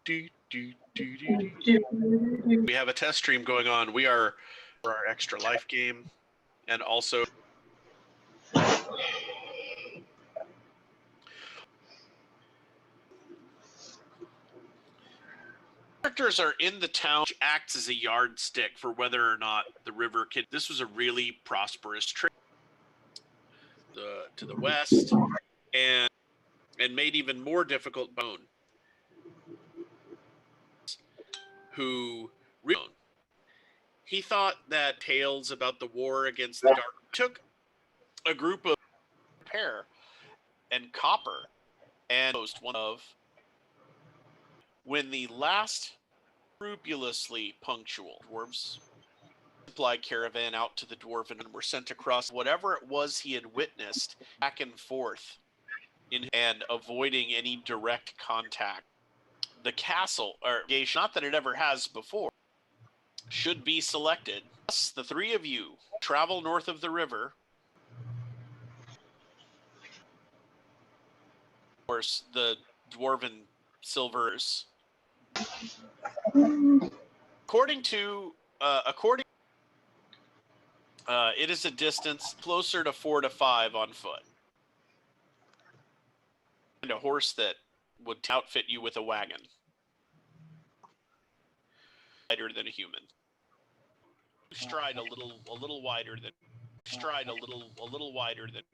Do, do, do, do, do. We have a test stream going on. We are for our extra life game, and also characters are in the town, which acts as a yardstick for whether or not the river can. This was a really prosperous trade to the west, and made even more difficult Bone, who he thought that tales about the war against the dark took a group of repair and copper and one of when the last scrupulously punctual dwarves supply caravan out to the dwarven and were sent across whatever it was he had witnessed back and forth and avoiding any direct contact. The castle, or not that it ever has before, should be selected. Thus, the three of you travel north of the river. Of course, the dwarven silvers. According, it is a distance closer to 4 to 5 on foot. And a horse that would outfit you with a wagon. Wider than a human. Stride a little wider than. Stride a little wider than.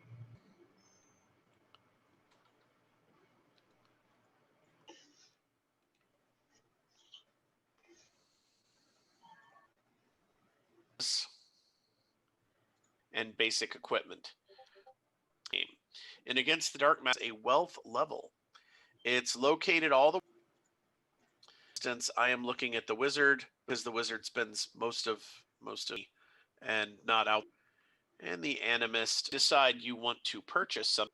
And basic equipment. And against the dark mass, a wealth level. It's located all the distance. I am looking at the wizard because the wizard spends most of and not out. And the animist decide you want to purchase some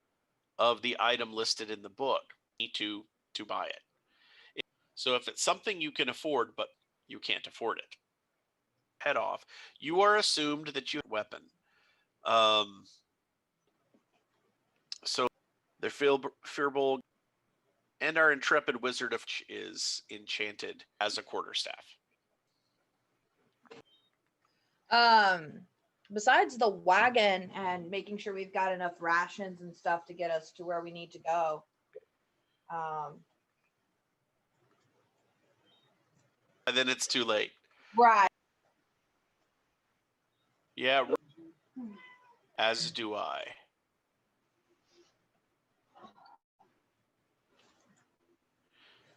of the item listed in the book. You need to buy it. So if it's something you can afford, but you can't afford it, head off. You are assumed that you have a weapon. So they're fearful, and our intrepid wizard of is enchanted as a quarterstaff. Besides the wagon and making sure we've got enough rations and stuff to get us to where we need to go. And then it's too late. Right. Yeah. As do I.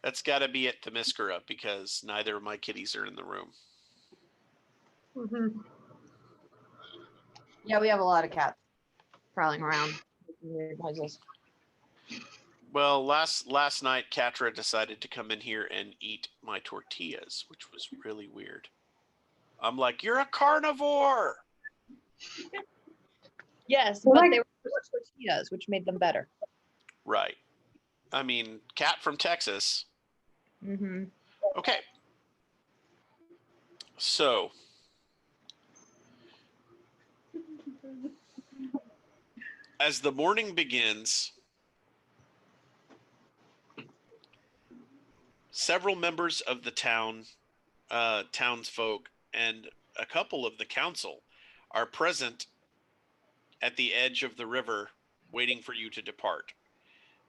That's got to be it, Themyscira, because neither of my kitties are in the room. Mm-hmm. Yeah, we have a lot of cats prowling around. Weird noises. Well, last night, Katra decided to come in here and eat my tortillas, which was really weird. I'm like, you're a carnivore! Yes, but they were tortillas, which made them better. Right. I mean, cat from Texas. Mm-hmm. Okay. So, as the morning begins, several members of the townsfolk, and a couple of the council are present at the edge of the river, waiting for you to depart.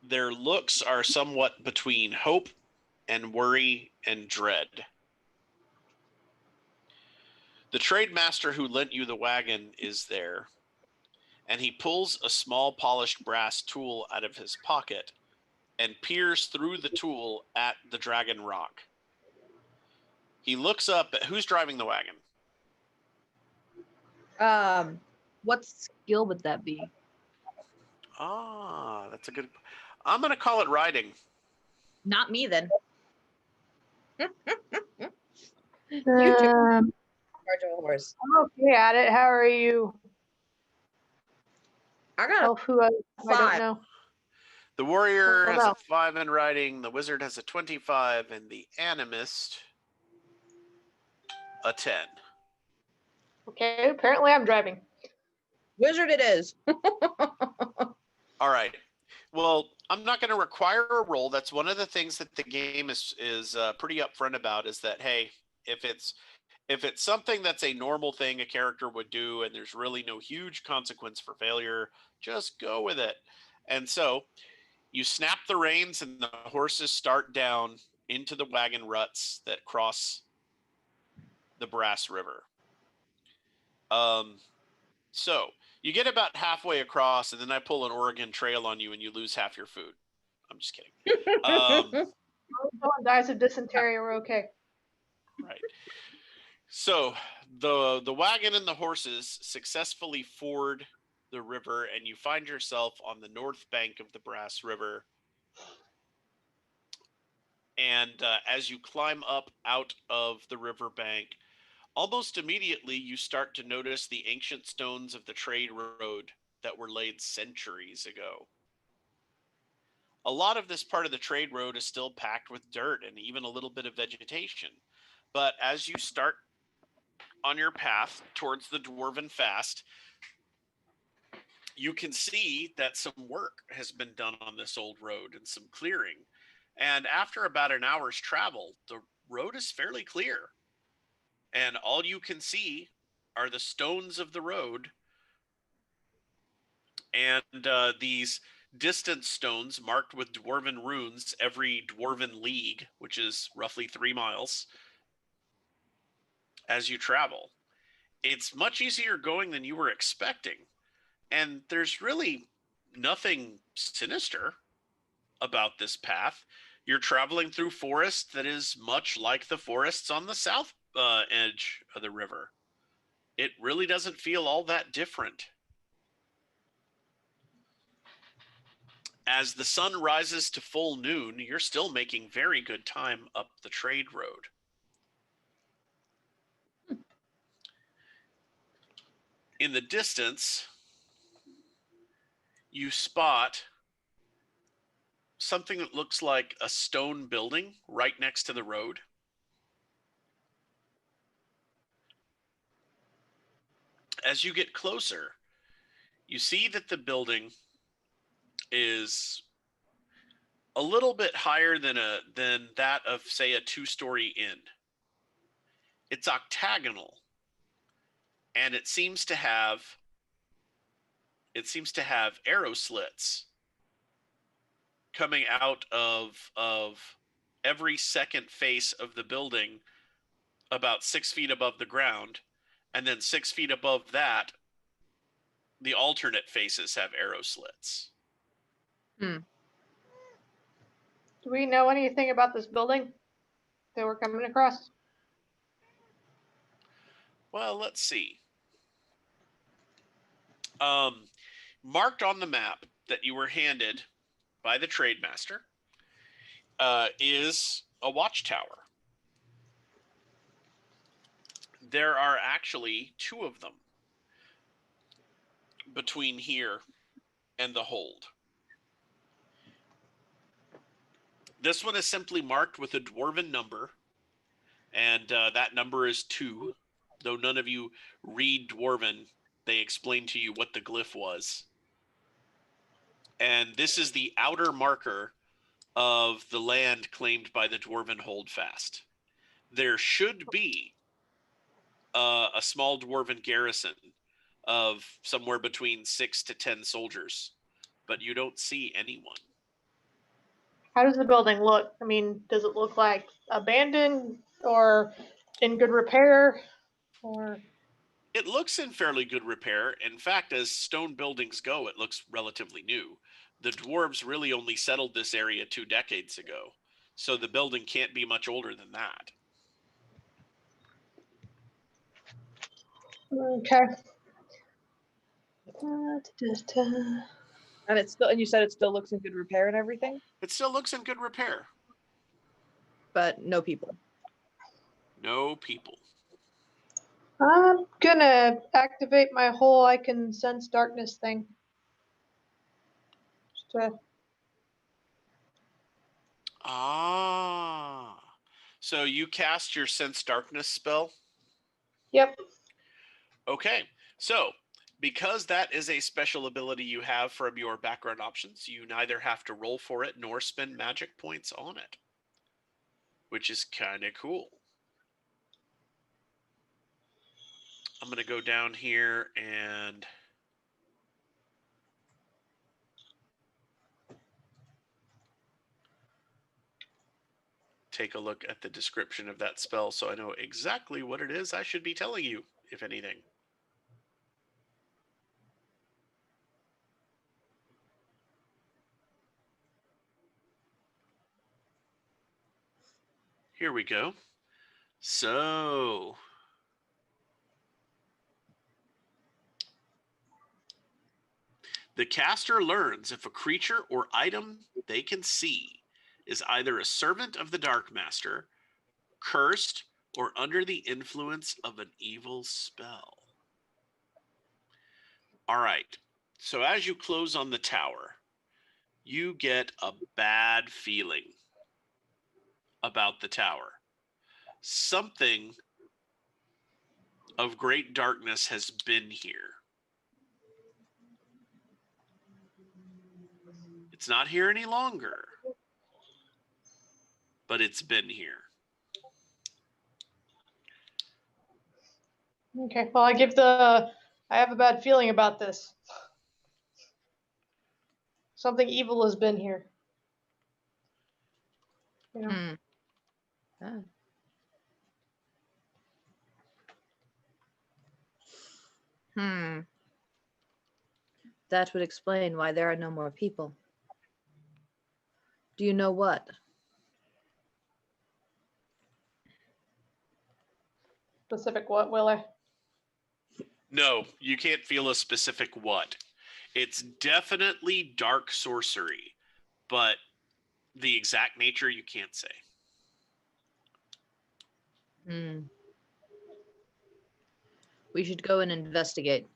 Their looks are somewhat between hope and worry and dread. The trade master who lent you the wagon is there, and he pulls a small polished brass tool out of his pocket and peers through the tool at the dragon rock. He looks up at who's driving the wagon. What skill would that be? Ah, that's a good. I'm going to call it riding. Not me then. You I'm horse. okay at it. How are you? I got I don't know. The warrior has a 5 in riding, the wizard has a 25, and the animist a 10. Okay, apparently I'm driving. Wizard it is. All right. Well, I'm not going to require a roll. That's one of the things that the game is pretty upfront about. Is that, hey, if it's something that's a normal thing a character would do, and there's really no huge consequence for failure, just go with it. And so you snap the reins, and the horses start down into the wagon ruts that cross the Brass River. So you get about halfway across, and then I pull an Oregon Trail on you, and you lose half your food. I'm just kidding. Someone dies of dysentery, we're okay. Right. So the wagon and the horses successfully ford the river, and you find yourself on the north bank of the Brass River. And as you climb up out of the riverbank, almost immediately you start to notice the ancient stones of the trade road that were laid centuries ago. A lot of this part of the trade road is still packed with dirt and even a little bit of vegetation. But as you start on your path towards the Dwarven Fast, you can see that some work has been done on this old road and some clearing. And after about an hour's travel, the road is fairly clear. And all you can see are the stones of the road and these distant stones marked with Dwarven runes every Dwarven league, which is roughly 3 miles, as you travel. It's much easier going than you were expecting. And there's really nothing sinister about this path. You're traveling through forest that is much like the forests on the south edge of the river. It really doesn't feel all that different. As the sun rises to full noon, you're still making very good time up the trade road. In the distance, you spot something that looks like a stone building right next to the road. As you get closer, you see that the building is a little bit higher than that of, say, a 2-story inn. It's octagonal, and it seems to have arrow slits coming out of every second face of the building, about 6 feet above the ground, and then 6 feet above that, the alternate faces have arrow slits. Do we know anything about this building that we're coming across? Well, let's see. Marked on the map that you were handed by the trade master is a watchtower. There are actually 2 of them between here and the hold. This one is simply marked with a Dwarven number, and that number is 2. Though none of you read Dwarven, they explain to you what the glyph was. And this is the outer marker of the land claimed by the Dwarven Holdfast. There should be a small Dwarven garrison of somewhere between 6 to 10 soldiers, but you don't see anyone. How does the building look? I mean, does it look like abandoned or in good repair? Or It looks in fairly good repair. In fact, as stone buildings go, it looks relatively new. The dwarves really only settled this area 2 decades ago, so the building can't be much older than that. okay. And it's still, and you said it still looks in good repair and everything, It still looks in good repair. but no people. No people. I'm gonna activate my whole I can sense darkness thing. Just to, So you cast your Sense Darkness spell? yep. Okay. So because that is a special ability you have from your background options, you neither have to roll for it nor spend magic points on it, which is kind of cool. I'm going to go down here and take a look at the description of that spell so I know exactly what it is I should be telling you, if anything. Here we go. So, the caster learns if a creature or item they can see is either a servant of the Dark Master, cursed, or under the influence of an evil spell. All right. So as you close on the tower, you get a bad feeling about the tower. Something of great darkness has been here. It's not here any longer, but it's been here. Okay, well, I have a bad feeling about this. Something evil has been here. You know? Ah. That would explain why there are no more people. Do you know what? Specific what, Willer? No, you can't feel a specific what. It's definitely dark sorcery, but the exact nature you can't say. We should go and investigate.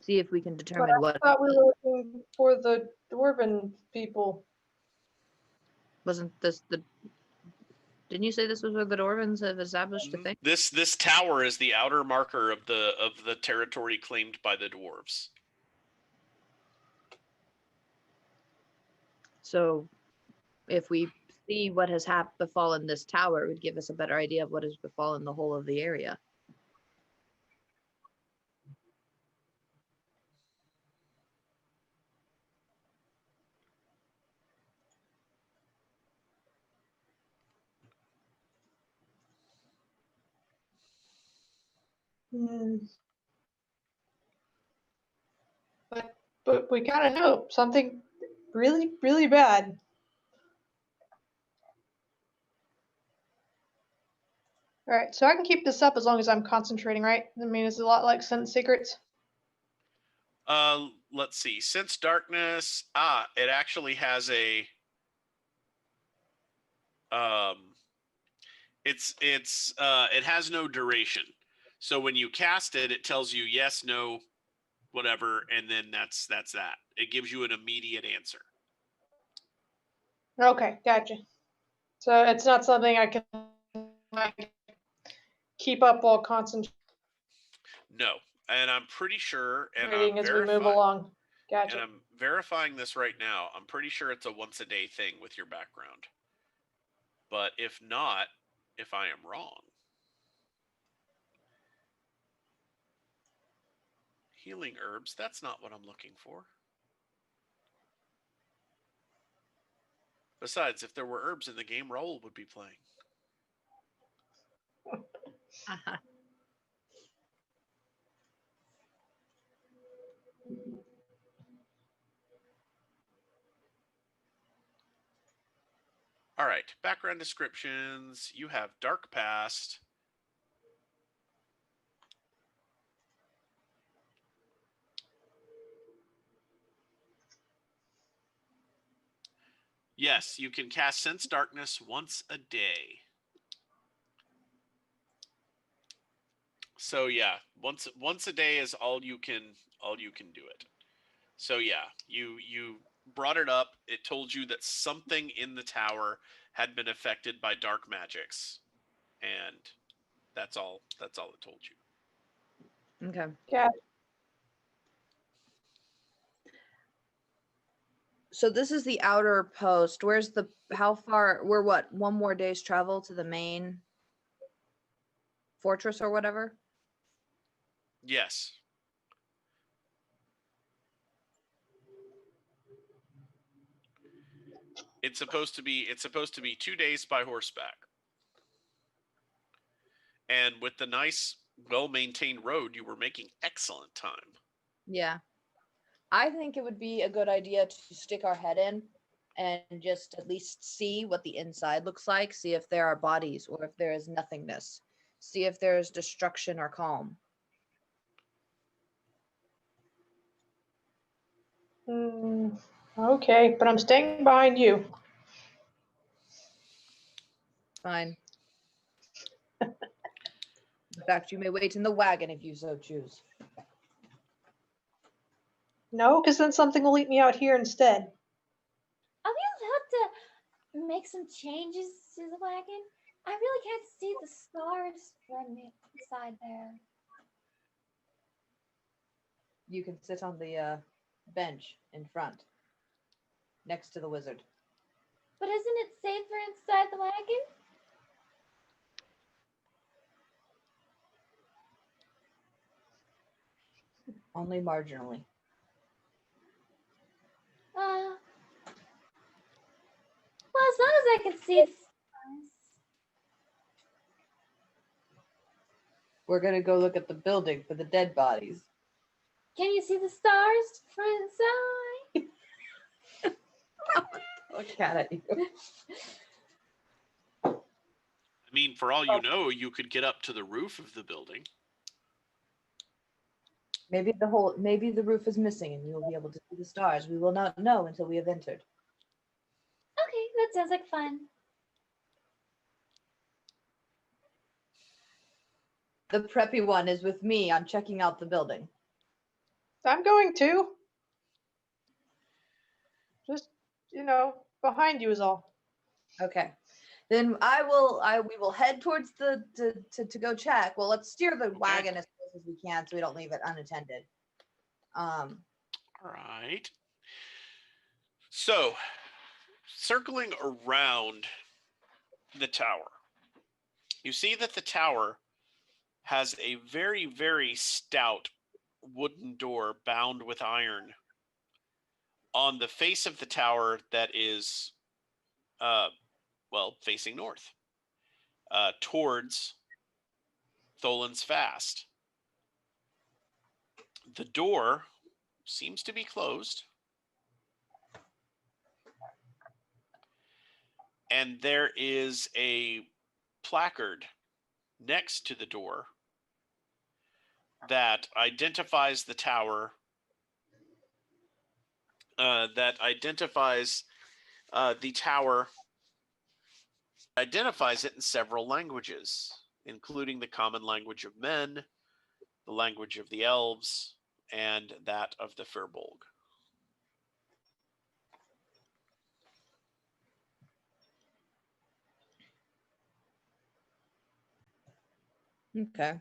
See if we can determine what. I thought we were looking for the dwarven people. Wasn't this the? Didn't you say this was where the Dwarvens have established a thing? This tower is the outer marker of the territory claimed by the dwarves. So, if we see what has befallen this tower, it would give us a better idea of what has befallen the whole of the area. But we kind of know something really, really bad. All right, so I can keep this up as long as I'm concentrating, right? I mean, it's a lot like Sense Secrets. Let's see. Sense darkness. It actually has a it has no duration. So when you cast it, it tells you yes, no, whatever, and then that's that. It gives you an immediate answer. Okay, gotcha. So it's not something I can like keep up while concentrating No, and I'm pretty sure, and as we move along. Gotcha. And I'm verifying this right now. I'm pretty sure it's a once a day thing with your background. But if not, if I am wrong. Healing herbs, that's not what I'm looking for. Besides, if there were herbs in the game, Raoul would be playing. All right, background descriptions. You have Dark Past. Yes, you can cast Sense Darkness once a day. So yeah, once a day is all you can do it. So yeah, you brought it up. It told you that something in the tower had been affected by dark magics, and that's all it told you. Okay. Yeah. So this is the outer post. Where's the, how far, we're what, one more day's travel to the main fortress or whatever? Yes. It's supposed to be 2 days by horseback. And with the nice, well-maintained road, you were making excellent time. Yeah. I think it would be a good idea to stick our head in and just at least see what the inside looks like, see if there are bodies or if there is nothingness, see if there is destruction or calm. Okay, but I'm staying behind you. Fine. In fact, you may wait in the wagon if you so choose. No, because then something will eat me out here instead. Are we allowed to make some changes to the wagon? I really can't see the stars from inside there. You can sit on the bench in front, next to the wizard. But isn't it safer inside the wagon? Only marginally. Well, as long as I can see the stars. We're gonna go look at the building for the dead bodies. Can you see the stars from inside? Look at you. I mean, for all you know, you could get up to the roof of the building. Maybe the roof is missing and you'll be able to see the stars. We will not know until we have entered. Okay, that sounds like fun. The preppy one is with me. I'm checking out the building. I'm going to. Just, behind you is all. Okay. Then we will head towards to go check. Well, let's steer the wagon as close as we can so we don't leave it unattended. All right. So, circling around the tower, you see that the tower has a very, very stout wooden door bound with iron on the face of the tower that is, facing north, towards Tholin's Fast. The door seems to be closed, and there is a placard next to the door that identifies the tower, identifies it in several languages, including the common language of men, the language of the elves, and that of the Firbolg. Okay.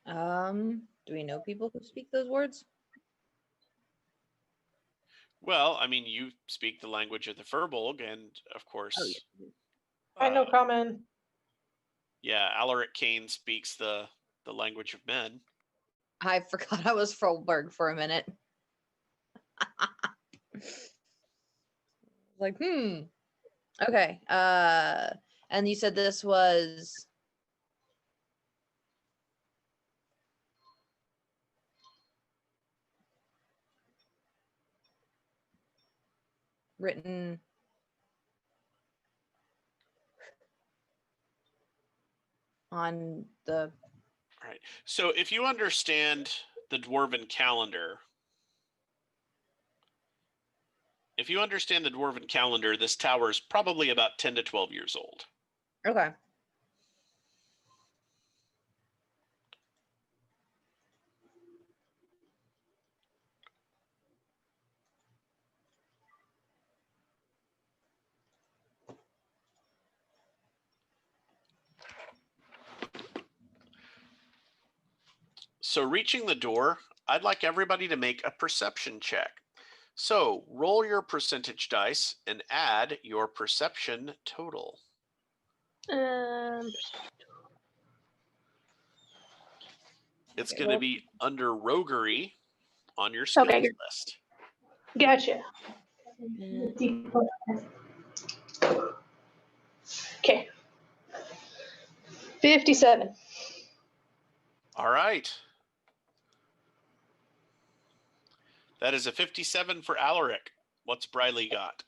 Do we know people who speak those words? Well, I mean, you speak the language of the Firbolg, and of course, I know common. Yeah, Alaric Kane speaks the language of men. I forgot I was Froberg for a minute. Like, Okay. And you said this was written on the Right. So if you understand the Dwarven calendar, this tower is probably about 10 to 12 years old. Okay. So reaching the door, I'd like everybody to make a perception check. So roll your percentage dice and add your perception total. It's going to be under roguery on your skills Okay. list. Gotcha. Okay. 57. All right. That is a 57 for Alaric. What's Briley got?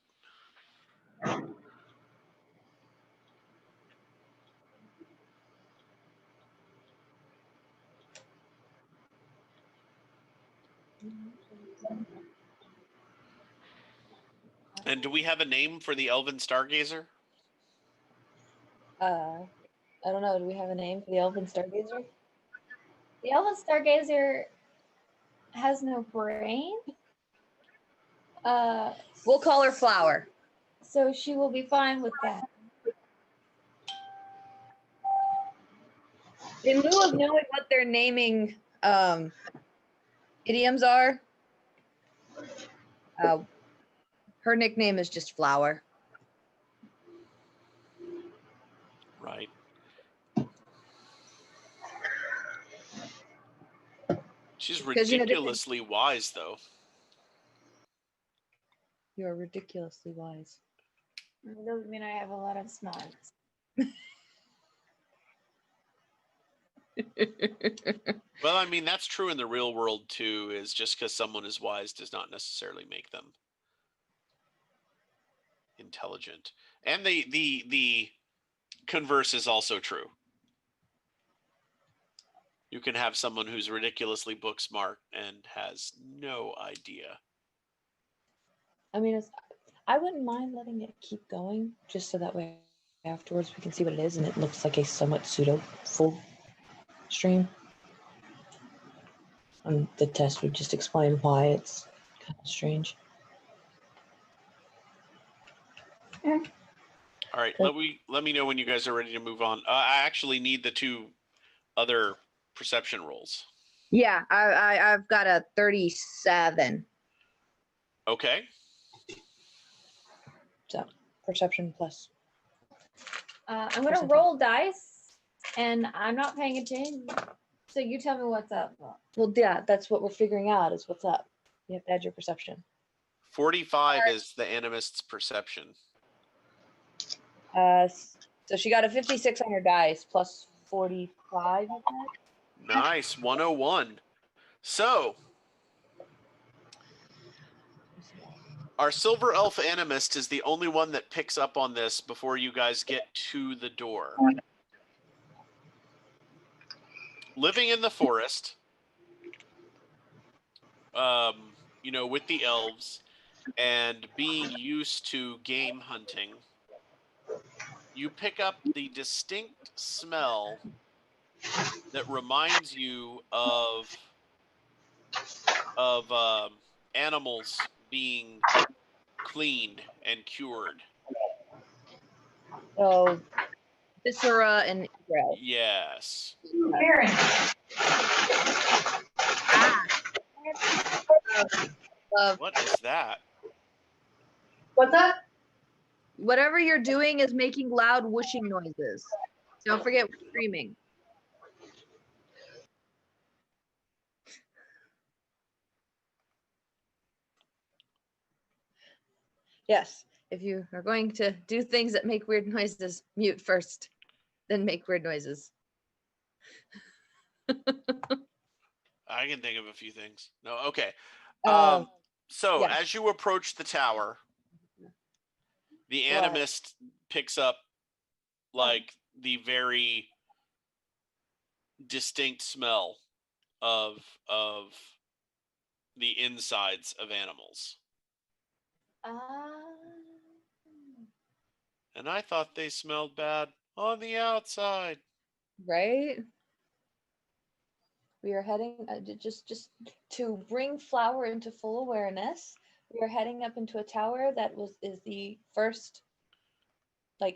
And do we have a name for the Elven Stargazer? I don't know. Do we have a name for the Elven Stargazer? The Elven Stargazer has no brain. We'll call her Flower. So she will be fine with that. In lieu of knowing what their naming idioms are, her nickname is just Flower. Right. She's 'Cause, you know, ridiculously wise, though. You are ridiculously wise. It doesn't mean I have a lot of smarts. Well, I mean, that's true in the real world, too, is just because someone is wise does not necessarily make them intelligent. And the converse is also true. You can have someone who's ridiculously book smart and has no idea. I mean, I wouldn't mind letting it keep going, just so that way afterwards we can see what it is, and it looks like a somewhat pseudo full stream. And the test would just explain why it's kind of strange. All right, let me know when you guys are ready to move on. I actually need the 2 other perception rolls. Yeah, I've got a 37. Okay. So perception plus. I'm gonna roll dice, and I'm not paying attention. So you tell me what's up. Well, yeah, that's what we're figuring out is what's up. You have to add your perception. 45 is the animist's perception. So she got a 56 on her dice plus 45. Nice, 101. So, our silver elf animist is the only one that picks up on this before you guys get to the door. Living in the forest, with the elves, and being used to game hunting, you pick up the distinct smell that reminds you of animals being cleaned and cured. So viscera and bread. Yes. What is that? What's that? Whatever you're doing is making loud whooshing noises. Don't forget screaming. Yes, if you are going to do things that make weird noises, mute first, then make weird noises. I can think of a few things. No, okay. So yes. as you approach the tower, the animist picks up like the very distinct smell of the insides of animals. And I thought they smelled bad on the outside. Right? We are heading just to bring Flower into full awareness. We are heading up into a tower that is the first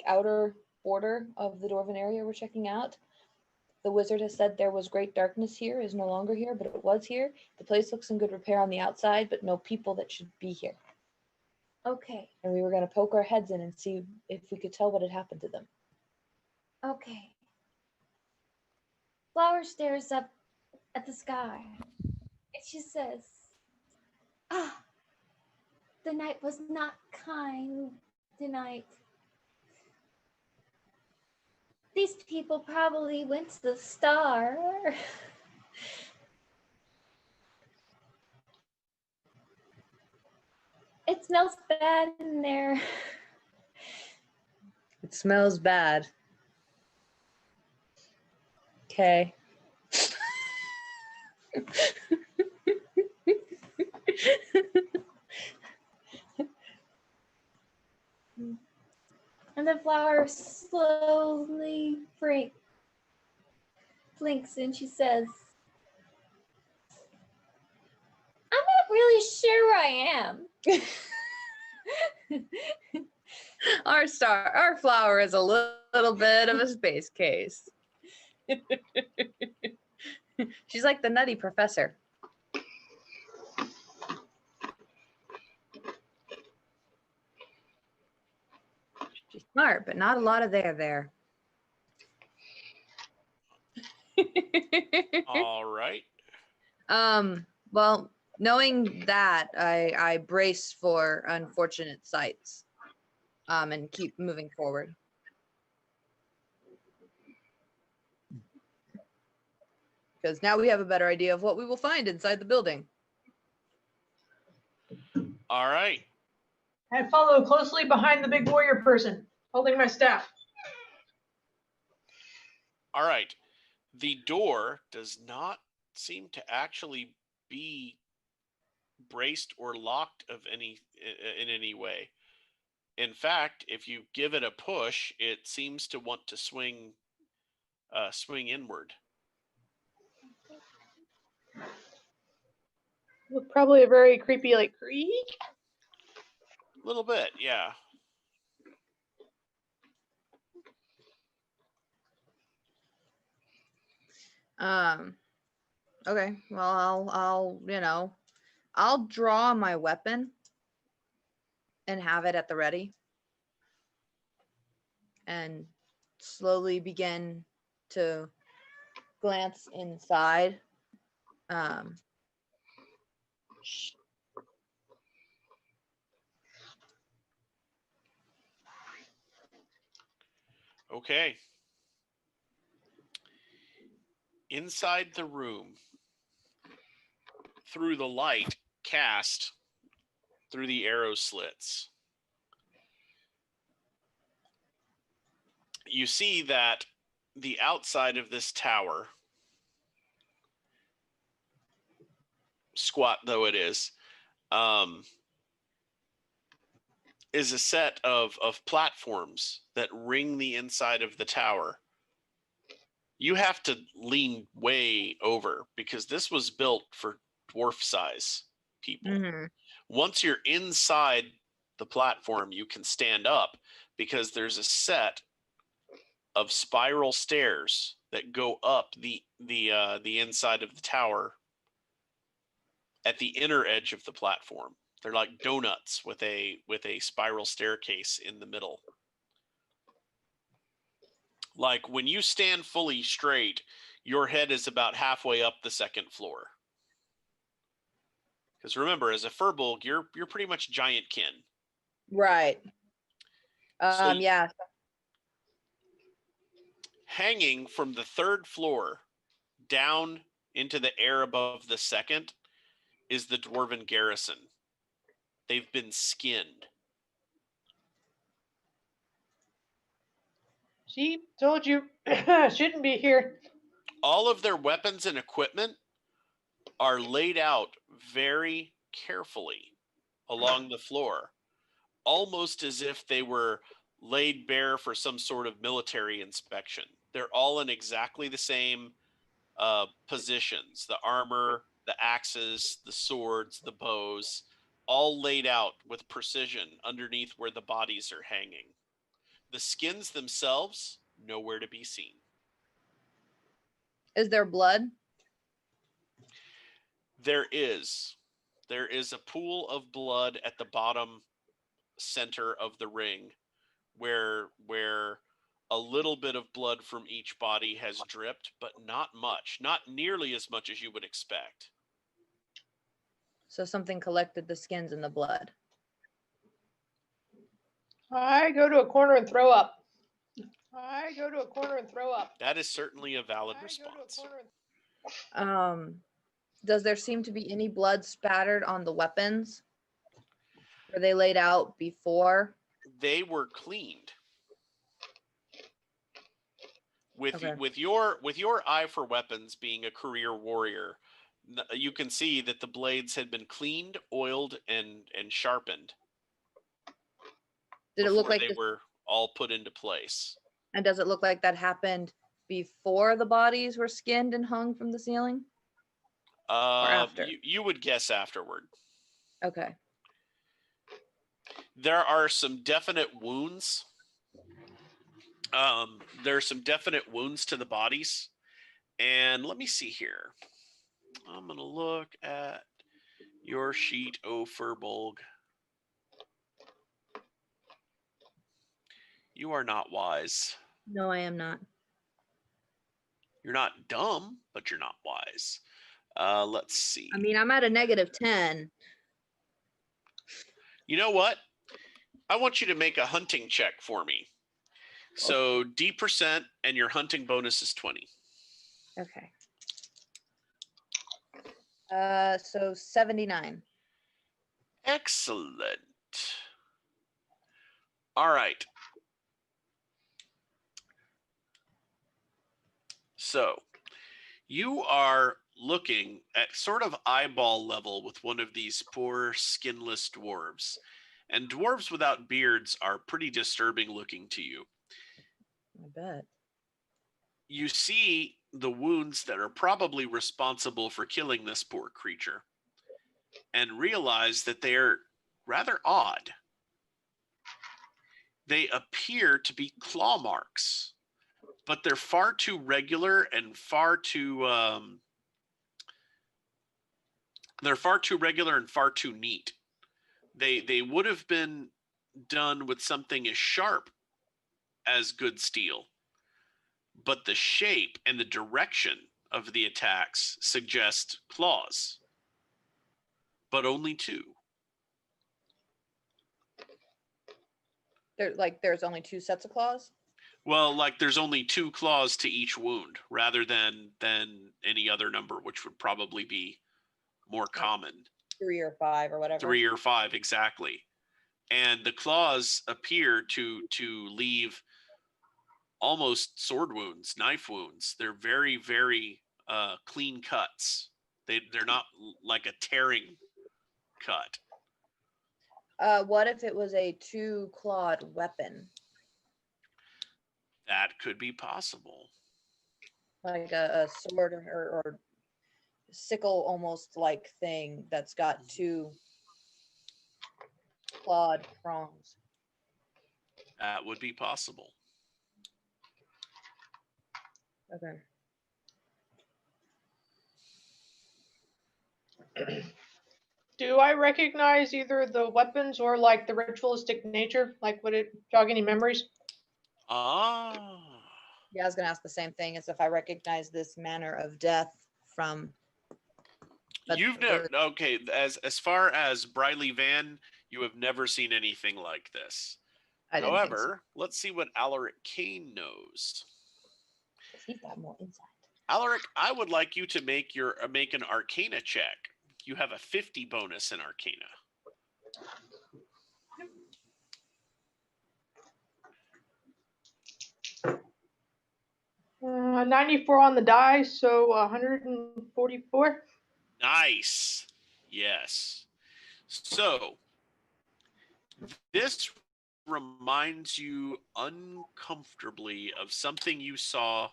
outer border of the Dwarven area we're checking out. the wizard has said there was great darkness here, is no longer here, but it was here. The place looks in good repair on the outside, but no people that should be here. Okay. And we were going to poke our heads in and see if we could tell what had happened to them. Okay. Flower stares up at the sky and she says, "Ah, the night was not kind tonight. These people probably went to the star." It smells bad in there. It smells bad. Okay. And the flower slowly blinks and she says, "I'm not really sure where I am." Our flower is a little bit of a space case. She's like the nutty professor. She's smart, but not a lot of there. All right. Well, knowing that, I brace for unfortunate sights. And keep moving forward. Because now we have a better idea of what we will find inside the building. All right. I follow closely behind the big warrior person, holding my staff. All right. The door does not seem to actually be braced or locked in any way. In fact, if you give it a push, it seems to want to swing inward. With probably a very creepy, like, creak. A little bit, yeah. Okay. Well, I'll draw my weapon and have it at the ready. And slowly begin to glance inside. Okay. Inside the room, through the light cast through the arrow slits, you see that the outside of this tower, squat though it is a set of platforms that ring the inside of the tower. You have to lean way over because this was built for dwarf size people. Mm-hmm. Once you're inside the platform, you can stand up because there's a set of spiral stairs that go up the inside of the tower at the inner edge of the platform. They're like donuts with a spiral staircase in the middle. Like when you stand fully straight, your head is about halfway up the second floor. Because remember, as a furbolg, you're pretty much giant kin. Right. Yeah. Hanging from the third floor down into the air above the second is the dwarven garrison. They've been skinned. See, told you, shouldn't be here. All of their weapons and equipment are laid out very carefully along the floor, almost as if they were laid bare for some sort of military inspection. They're all in exactly the same positions. The armor, the axes, the swords, the bows, all laid out with precision underneath where the bodies are hanging. The skins themselves, nowhere to be seen. Is there blood? There is a pool of blood at the bottom center of the ring where a little bit of blood from each body has dripped, but not much, not nearly as much as you would expect. So something collected the skins and the blood. I go to a corner and throw up. I go to a corner and throw up. That is certainly a valid I go to a response. corner and Does there seem to be any blood spattered on the weapons? Were they laid out before? They were cleaned. Okay. With your eye for weapons being a career warrior, you can see that the blades had been cleaned, oiled, and sharpened. Did it look like they this, were all put into place? and does it look like that happened before the bodies were skinned and hung from the ceiling? Or after? You would guess afterward. Okay. There are some definite wounds. There are some definite wounds to the bodies. And let me see here. I'm going to look at your sheet, Furbolg. You are not wise. No, I am not. You're not dumb, but you're not wise. Let's see. I mean, I'm at a -10. You know what? I want you to make a hunting check for me. So D% and your hunting bonus is 20. Okay. So 79. Excellent. All right. So you are looking at sort of eyeball level with one of these poor skinless dwarves. And dwarves without beards are pretty disturbing looking to you. I bet. You see the wounds that are probably responsible for killing this poor creature and realize that they're rather odd. They appear to be claw marks, but they're far too regular and far too neat. They would have been done with something as sharp as good steel, but the shape and the direction of the attacks suggest claws, but only two. There's only 2 sets of claws? Well, like there's only 2 claws to each wound rather than any other number, which would probably be more common. 3 or 5 or whatever. 3 or 5, exactly. And the claws appear to leave almost sword wounds, knife wounds. They're very, very clean cuts. They're not like a tearing cut. What if it was a 2-clawed weapon? That could be possible. Like a sword or sickle almost like thing that's got 2 clawed prongs. That would be possible. Okay. Do I recognize either the weapons or like the ritualistic nature? Like, would it jog any memories? Ah. Yeah, I was gonna ask the same thing as if I recognize this manner of death from. You've never, okay, as far as Briley Van, you have never seen anything like this. However, let's see what Alaric Kane knows. He's got more insight. Alaric, I would like you to make an Arcana check. You have a 50 bonus in Arcana. 94 on the die, so 144. Nice. Yes. So this reminds you uncomfortably of something you saw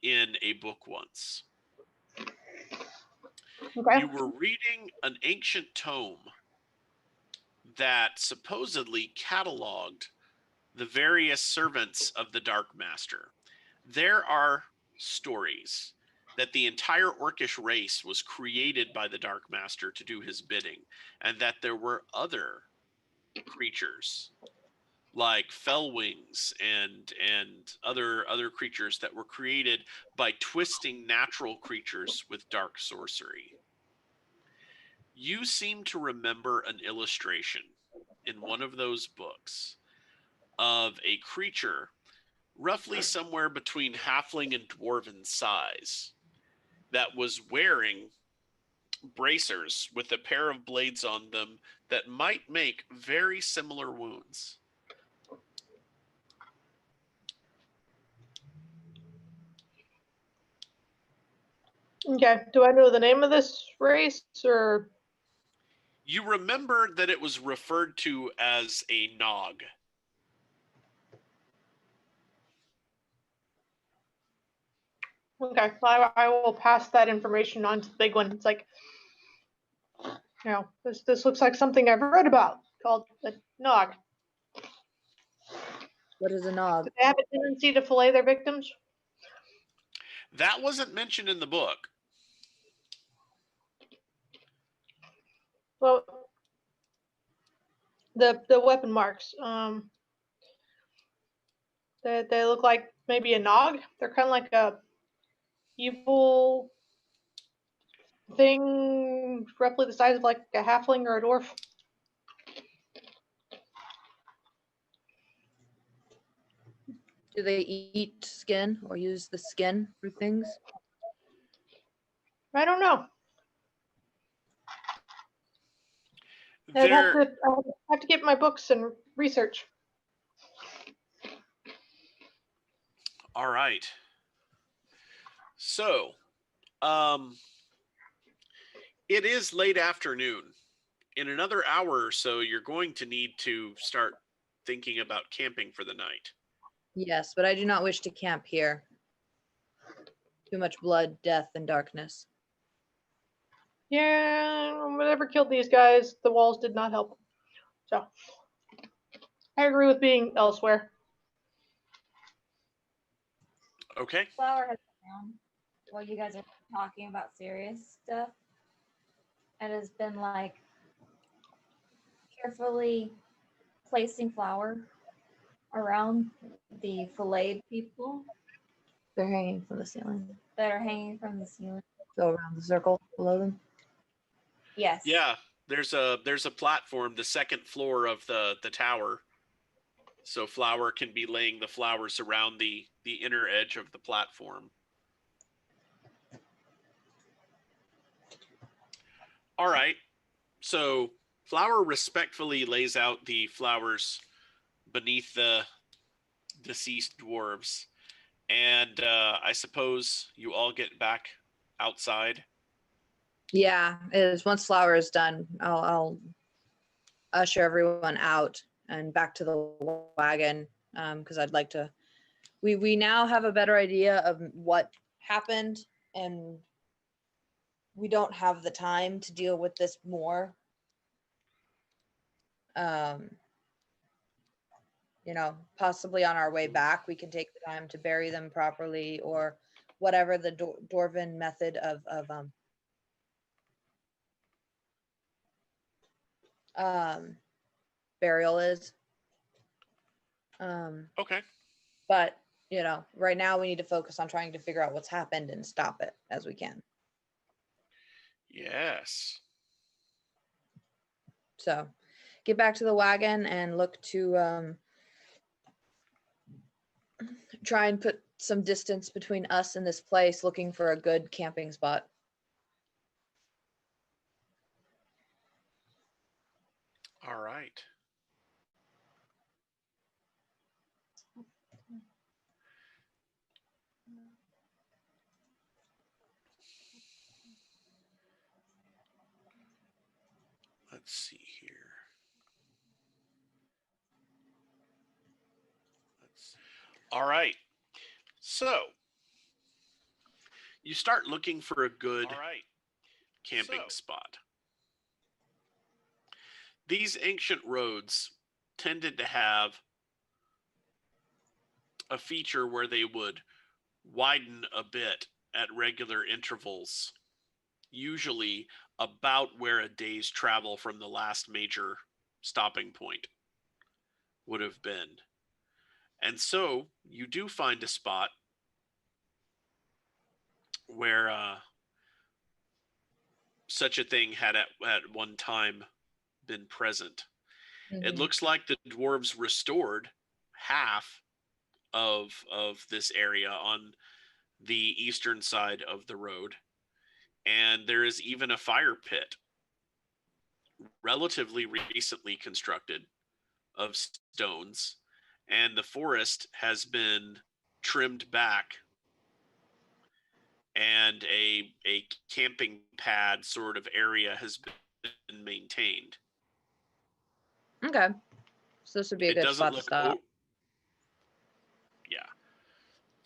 in a book once. Okay. You were reading an ancient tome that supposedly cataloged the various servants of the Dark Master. There are stories that the entire orcish race was created by the Dark Master to do his bidding, and that there were other creatures like fellwings and other creatures that were created by twisting natural creatures with dark sorcery. You seem to remember an illustration in one of those books of a creature roughly somewhere between halfling and dwarven size that was wearing bracers with a pair of blades on them that might make very similar wounds. Okay. Do I know the name of this race or? You remember that it was referred to as a nog. Okay. I will pass that information on to the big one. It's like, this looks like something I've read about called the Nog. What is a nog? Do they have a tendency to fillet their victims? That wasn't mentioned in the book. Well, the weapon marks, they look like maybe a Nog. They're kind of like a evil thing, roughly the size of like a halfling or a dwarf. Do they eat skin or use the skin for things? I don't know. I'd have to get my books and research. All right. So, it is late afternoon. In another hour or so, you're going to need to start thinking about camping for the night. Yes, but I do not wish to camp here. Too much blood, death, and darkness. Yeah, whatever killed these guys, the walls did not help. So, I agree with being elsewhere. Okay. Flower has been around while you guys are talking about serious stuff. And has been like carefully placing flour around the filleted people They're hanging from the ceiling. that are hanging from the ceiling. Go around the circle below them. Yes. Yeah, there's a platform, the second floor of the tower. So Flower can be laying the flowers around the inner edge of the platform. All right. So Flower respectfully lays out the flowers beneath the deceased dwarves. And I suppose you all get back outside. Yeah, is once Flower is done, I'll usher everyone out and back to the wagon, because I'd like to. We now have a better idea of what happened, and we don't have the time to deal with this more. Possibly on our way back, we can take the time to bury them properly, or whatever the Dwarven method of burial is. Okay. But right now we need to focus on trying to figure out what's happened and stop it as we can. Yes. So get back to the wagon and look to try and put some distance between us and this place, looking for a good camping spot. All right. Let's see here. All right. So you start looking for a good camping spot. These ancient roads tended to have a feature where they would widen a bit at regular intervals, usually about where a day's travel from the last major stopping point would have been. And so you do find a spot where such a thing had at one time been present. It Mhm. looks like the dwarves restored half of this area on the eastern side of the road, and there is even a fire pit relatively recently constructed of stones, and the forest has been trimmed back, and a camping pad sort of area has been maintained. Okay. So this would be a It good doesn't spot to look stop. yeah.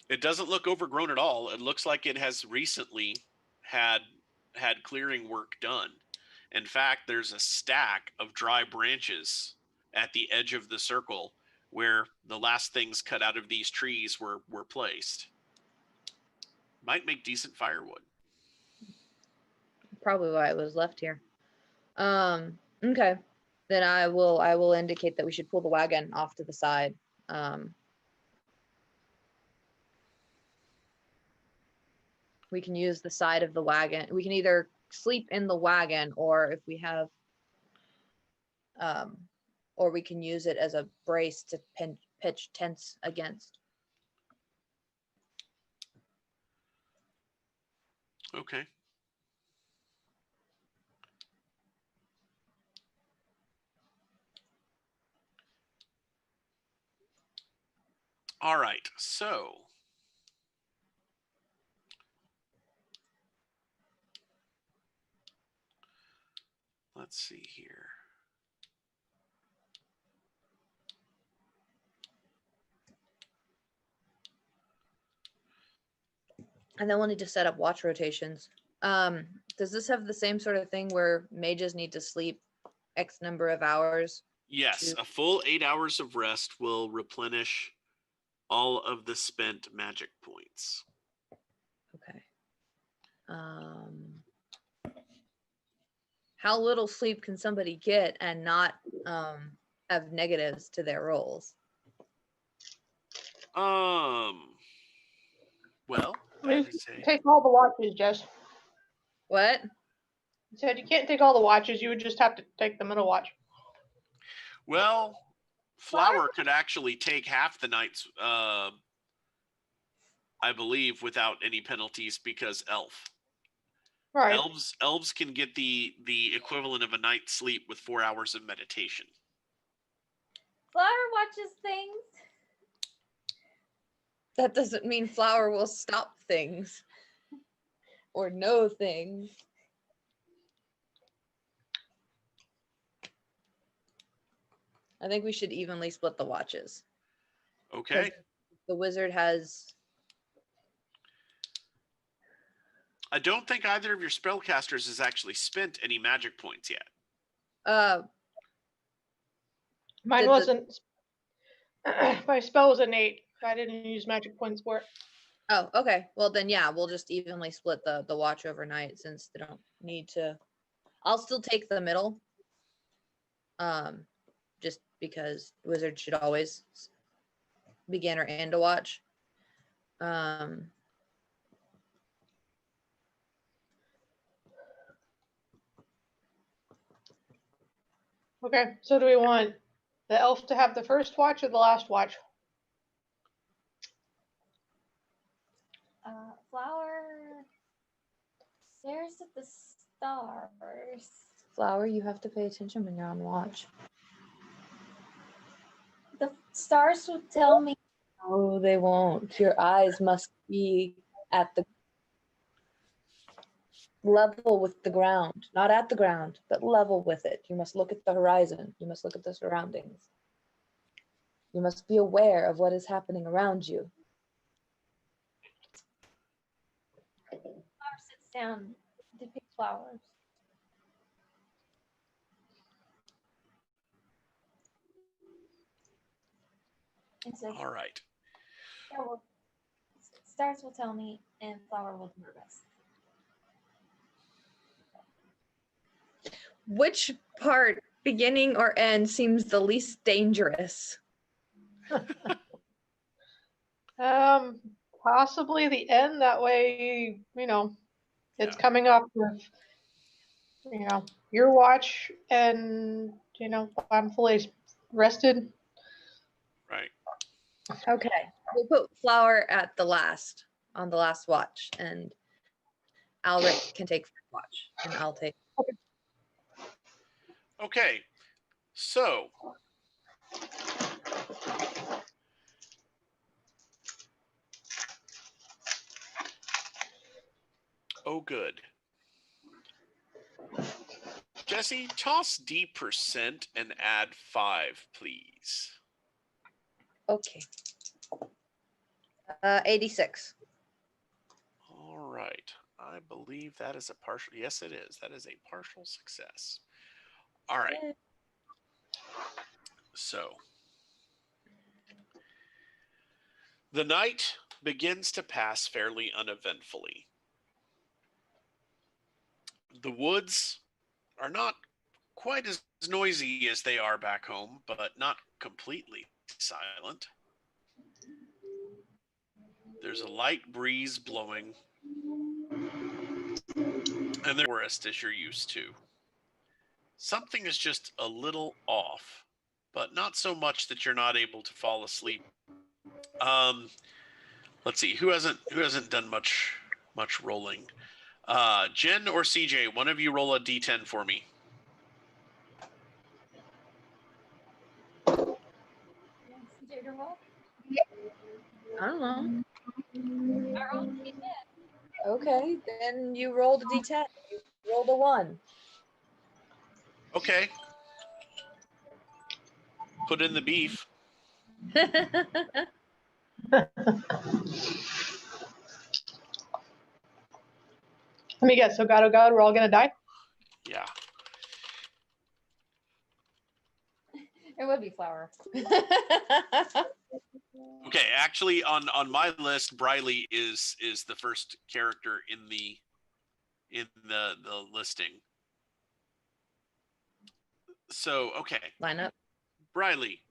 It doesn't look overgrown at all. It looks like it has recently had clearing work done. In fact, there's a stack of dry branches at the edge of the circle where the last things cut out of these trees were placed. Might make decent firewood. Probably why it was left here. Okay. Then I will indicate that we should pull the wagon off to the side. We can use the side of the wagon. We can either sleep in the wagon, or if we have or we can use it as a brace to pitch tents against. Okay. All right. So let's see here. And then we'll need to set up watch rotations. Does this have the same sort of thing where mages need to sleep X number of hours? Yes, a full 8 hours of rest will replenish all of the spent magic points. Okay. How little sleep can somebody get and not have negatives to their rolls? Well, I mean, that is a take all the watches, Jess. What? You said you can't take all the watches. You would just have to take the middle watch. well. Flower could actually take half the nights, I believe, without any penalties because elf. Right. Elves can get the equivalent of a night's sleep with 4 hours of meditation. Flower watches things. That doesn't mean Flower will stop things or know things. I think we should evenly split the watches. Okay. The wizard has. I don't think either of your spellcasters has actually spent any magic points yet. Mine Did wasn't. My spell was an 8. I didn't use magic points for it. Oh, okay. Well then, yeah, we'll just evenly split the watch overnight since they don't need to. I'll still take the middle. Just because wizard should always begin or end a watch. Okay, so do we want the elf to have the first watch or the last watch? Flower stares at the stars. Flower, you have to pay attention when you're on watch. The stars will tell me. No, they won't. Your eyes must be at the level with the ground, not at the ground, but level with it. You must look at the horizon. You must look at the surroundings. You must be aware of what is happening around you. Flower sits down to pick flowers. And says, All right. "Yeah, well, Stars will tell me, and Flower will do her best. Which part, beginning or end, seems the least dangerous? Possibly the end. That way, it's Yeah. coming up with, your watch, and I'm fully rested. Right. Okay, we'll put Flower at the last, on the last watch, and Alric can take first watch, and I'll take. Okay. So oh good. Jesse, toss D% and add 5, please. Okay. 86. All right. I believe that is a partial. Yes, it is. That is a partial success. All right. Yay. So the night begins to pass fairly uneventfully. The woods are not quite as noisy as they are back home, but not completely silent. There's a light breeze blowing, and the forest as you're used to. Something is just a little off, but not so much that you're not able to fall asleep. Let's see, who hasn't done much rolling? Jen or CJ, one of you roll a D10 for me. CJ to roll? I don't know. I rolled a D10. Okay, then you rolled a D10. You rolled a 1. Okay. Put in the beef. Let me guess. So God, oh God, we're all gonna die. Yeah. It would be Flower. Okay, actually on my list, Briley is the first character in the listing. So, okay. Line up. Briley,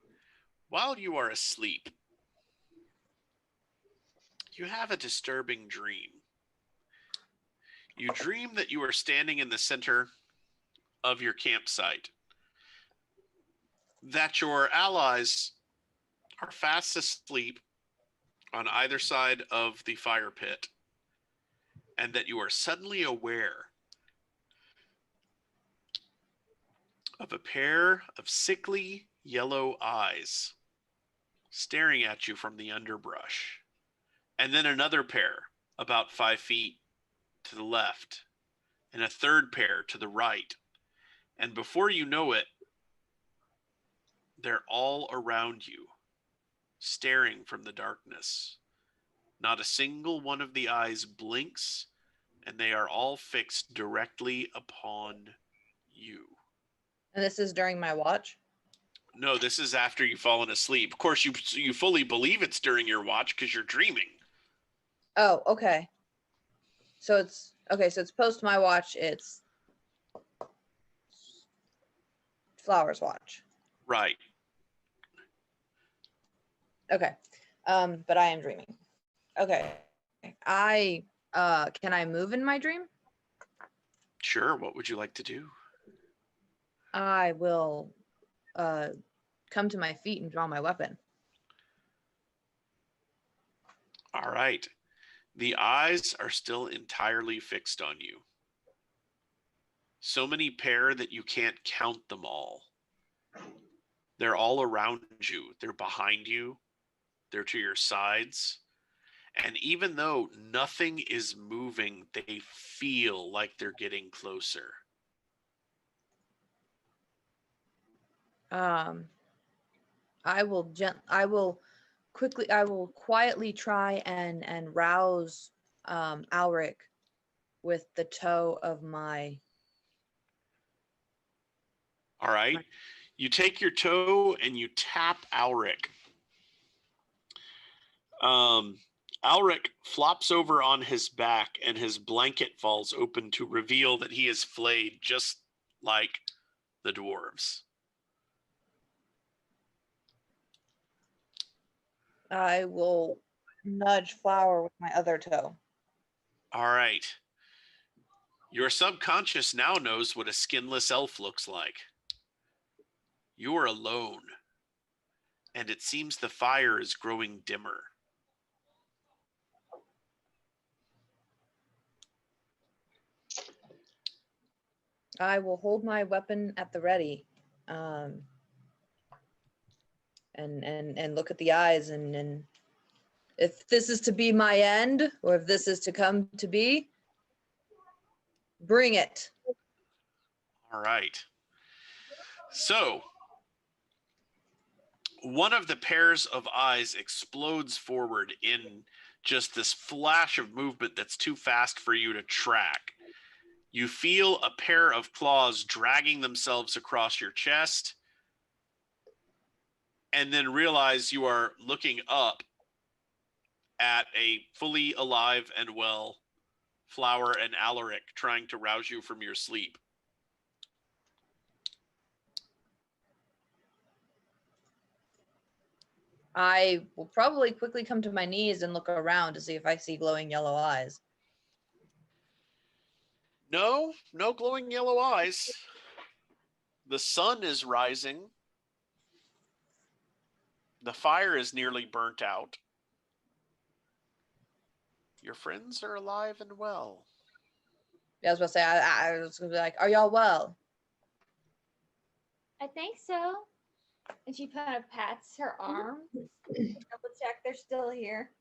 while you are asleep, you have a disturbing dream. You dream that you are standing in the center of your campsite, that your allies are fast asleep on either side of the fire pit, and that you are suddenly aware of a pair of sickly yellow eyes staring at you from the underbrush, and then another pair about 5 feet to the left, and a third pair to the right. And before you know it, they're all around you, staring from the darkness. Not a single one of the eyes blinks, and they are all fixed directly upon you. And this is during my watch? No, this is after you've fallen asleep. Of course, you fully believe it's during your watch because you're dreaming. Oh, okay. So it's post my watch, it's Flower's watch. Right. Okay. But I am dreaming. Okay. I can I move in my dream? Sure. What would you like to do? I will come to my feet and draw my weapon. All right. The eyes are still entirely fixed on you. So many pair that you can't count them all. They're all around you. They're behind you. They're to your sides. And even though nothing is moving, they feel like they're getting closer. I will quietly try and rouse Alric with the toe of my. All right. You take your toe and you tap Alric Alric flops over on his back and his blanket falls open to reveal that he is flayed just like the dwarves. I will nudge Flower with my other toe. All right. Your subconscious now knows what a skinless elf looks like. You are alone, and it seems the fire is growing dimmer. I will hold my weapon at the ready, and look at the eyes, and if this is to be my end, or if this is to come to be, bring it. All right. So, one of the pairs of eyes explodes forward in just this flash of movement that's too fast for you to track. You feel a pair of claws dragging themselves across your chest, and then realize you are looking up at a fully alive and well Flower and Alaric trying to rouse you from your sleep. I will probably quickly come to my knees and look around to see if I see glowing yellow eyes. No, no glowing yellow eyes. The sun is rising. The fire is nearly burnt out. Your friends are alive and well. Yeah, I was about to say, I was gonna be like, are y'all well? I think so. And she kind of pats her arm. Double check they're still here.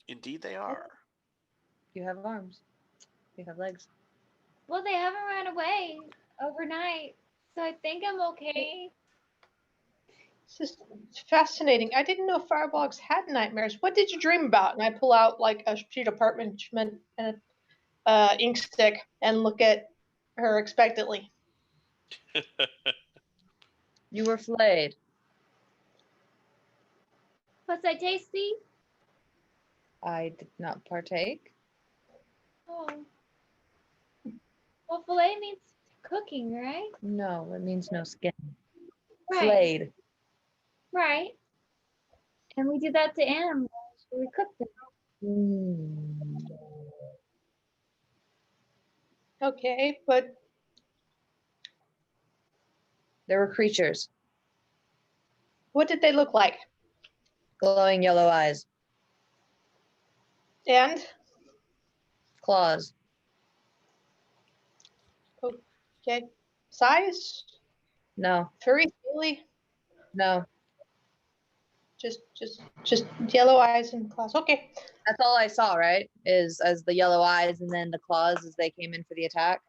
Indeed they are. You have arms. You have legs. Well, they haven't run away overnight, so I think I'm okay. It's just fascinating. I didn't know firebogs had nightmares. What did you dream about? And I pull out like a sheet of parchment and a ink stick and look at her expectantly. You were flayed. Was I tasty? I did not partake. Oh. Well, filet means cooking, right? No, it means no skin. Right. Flayed. Right. And we do that to animals. We cook them. Mm. Okay, but There were creatures. what did they look like? Glowing yellow eyes. And Claws. okay, size? No. Furry, scaly? No. Just yellow eyes and claws. Okay. That's all I saw, right? Is as the yellow eyes and then the claws as they came in for the attack.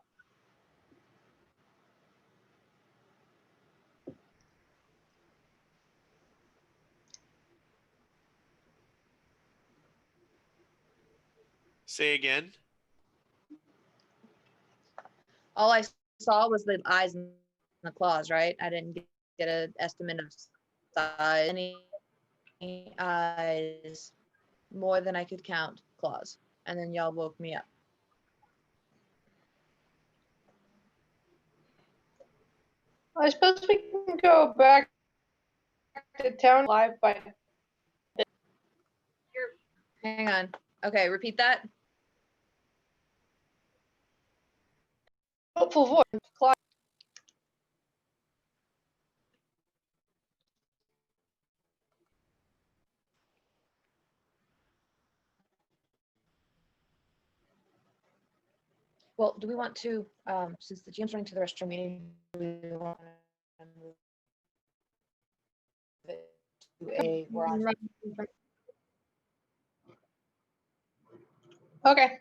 Say again. All I saw was the eyes and the claws, right? I didn't get an estimate of size. Any eyes, more than I could count claws. And then y'all woke me up. I suppose we can go back to town live by Hang on. Okay, repeat that. hopeful voice. Claw. Well, do we want to, since the GM's running to the restroom meeting, do we want to move it to a, we're on Okay.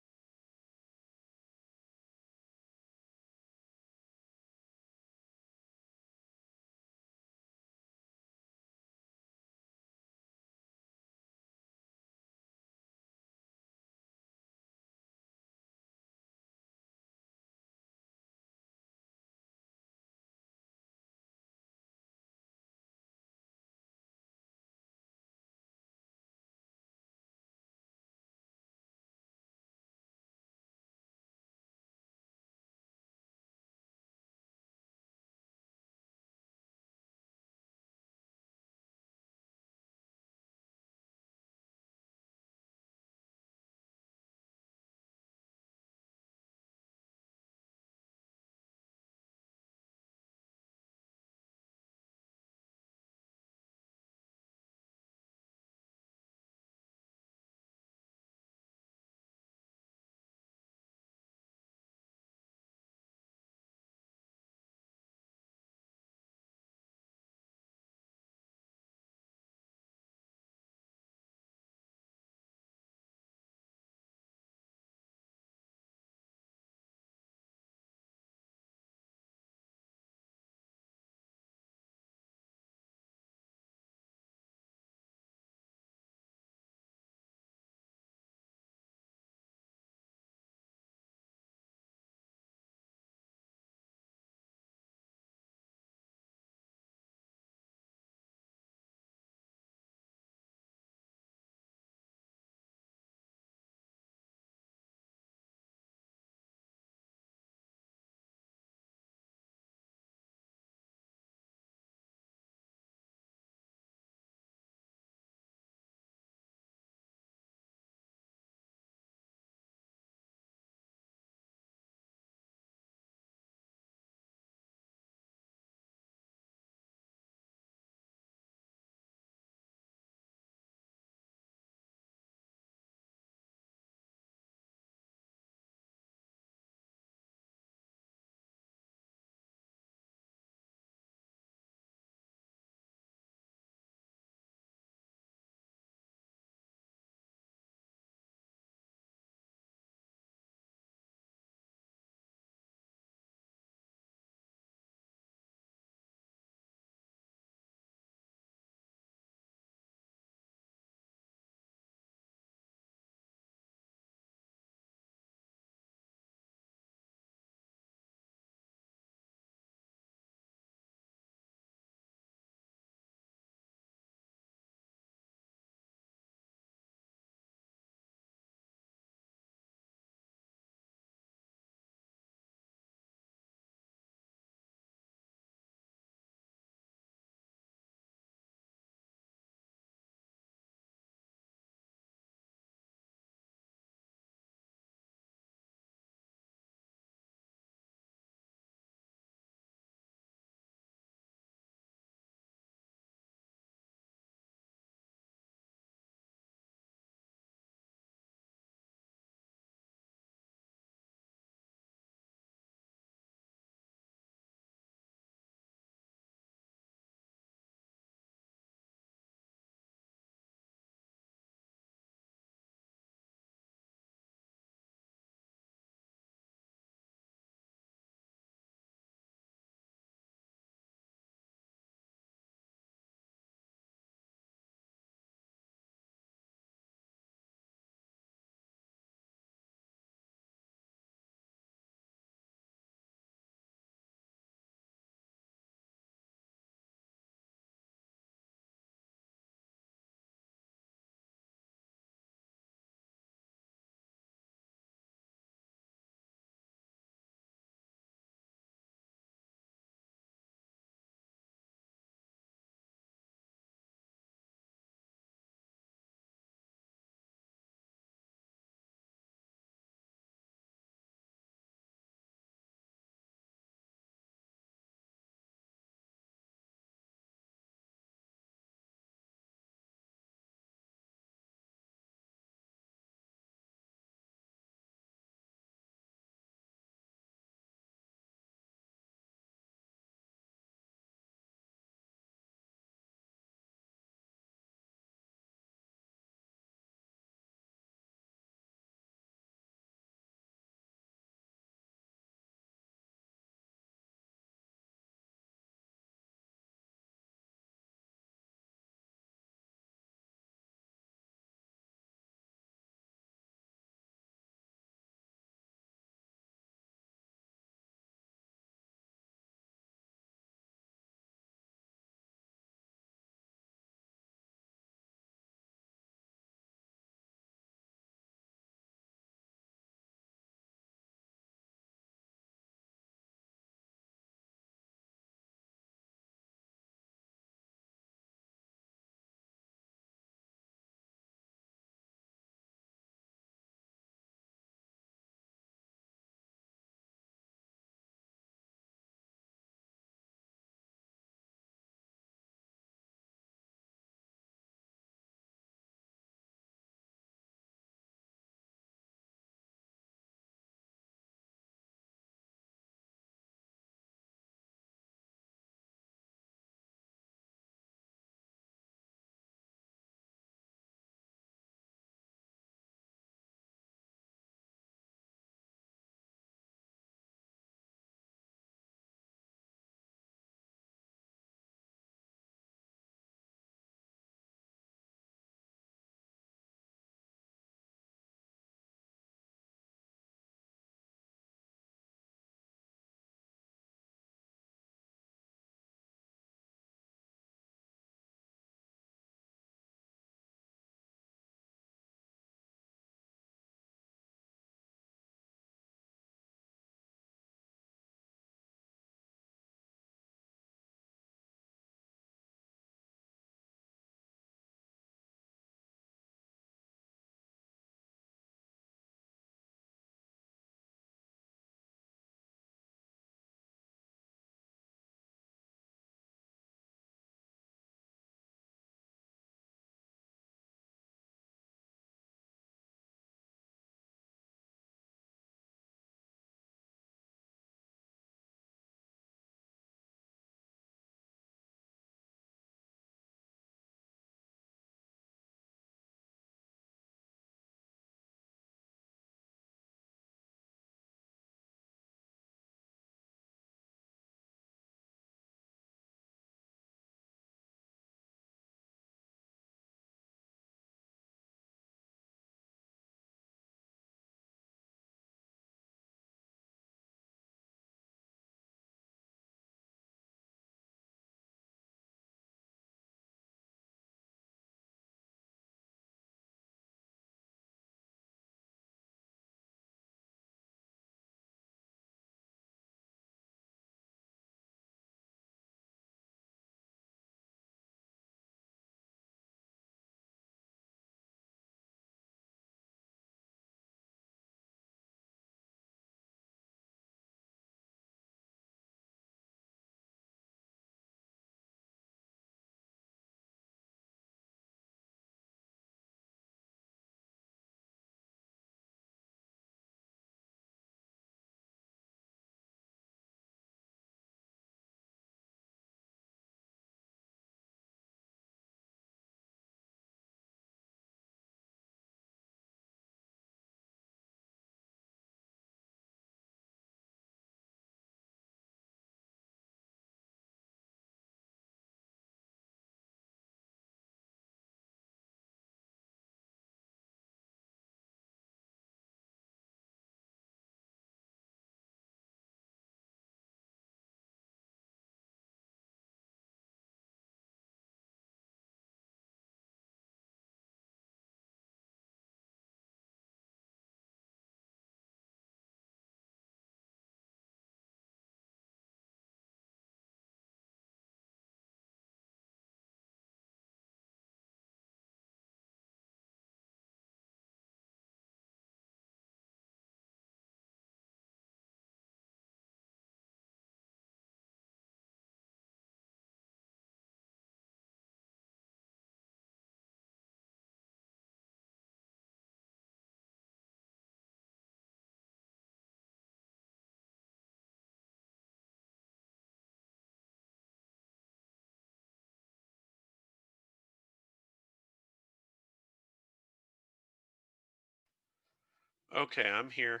Okay, I'm here.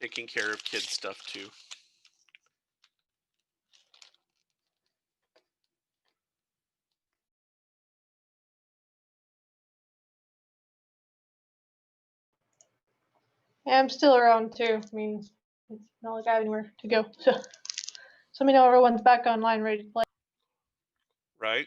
Taking care of kid stuff too. Yeah, I'm still around too. I mean, it's not like I have anywhere to go. So let me know everyone's back online, ready to play. Right?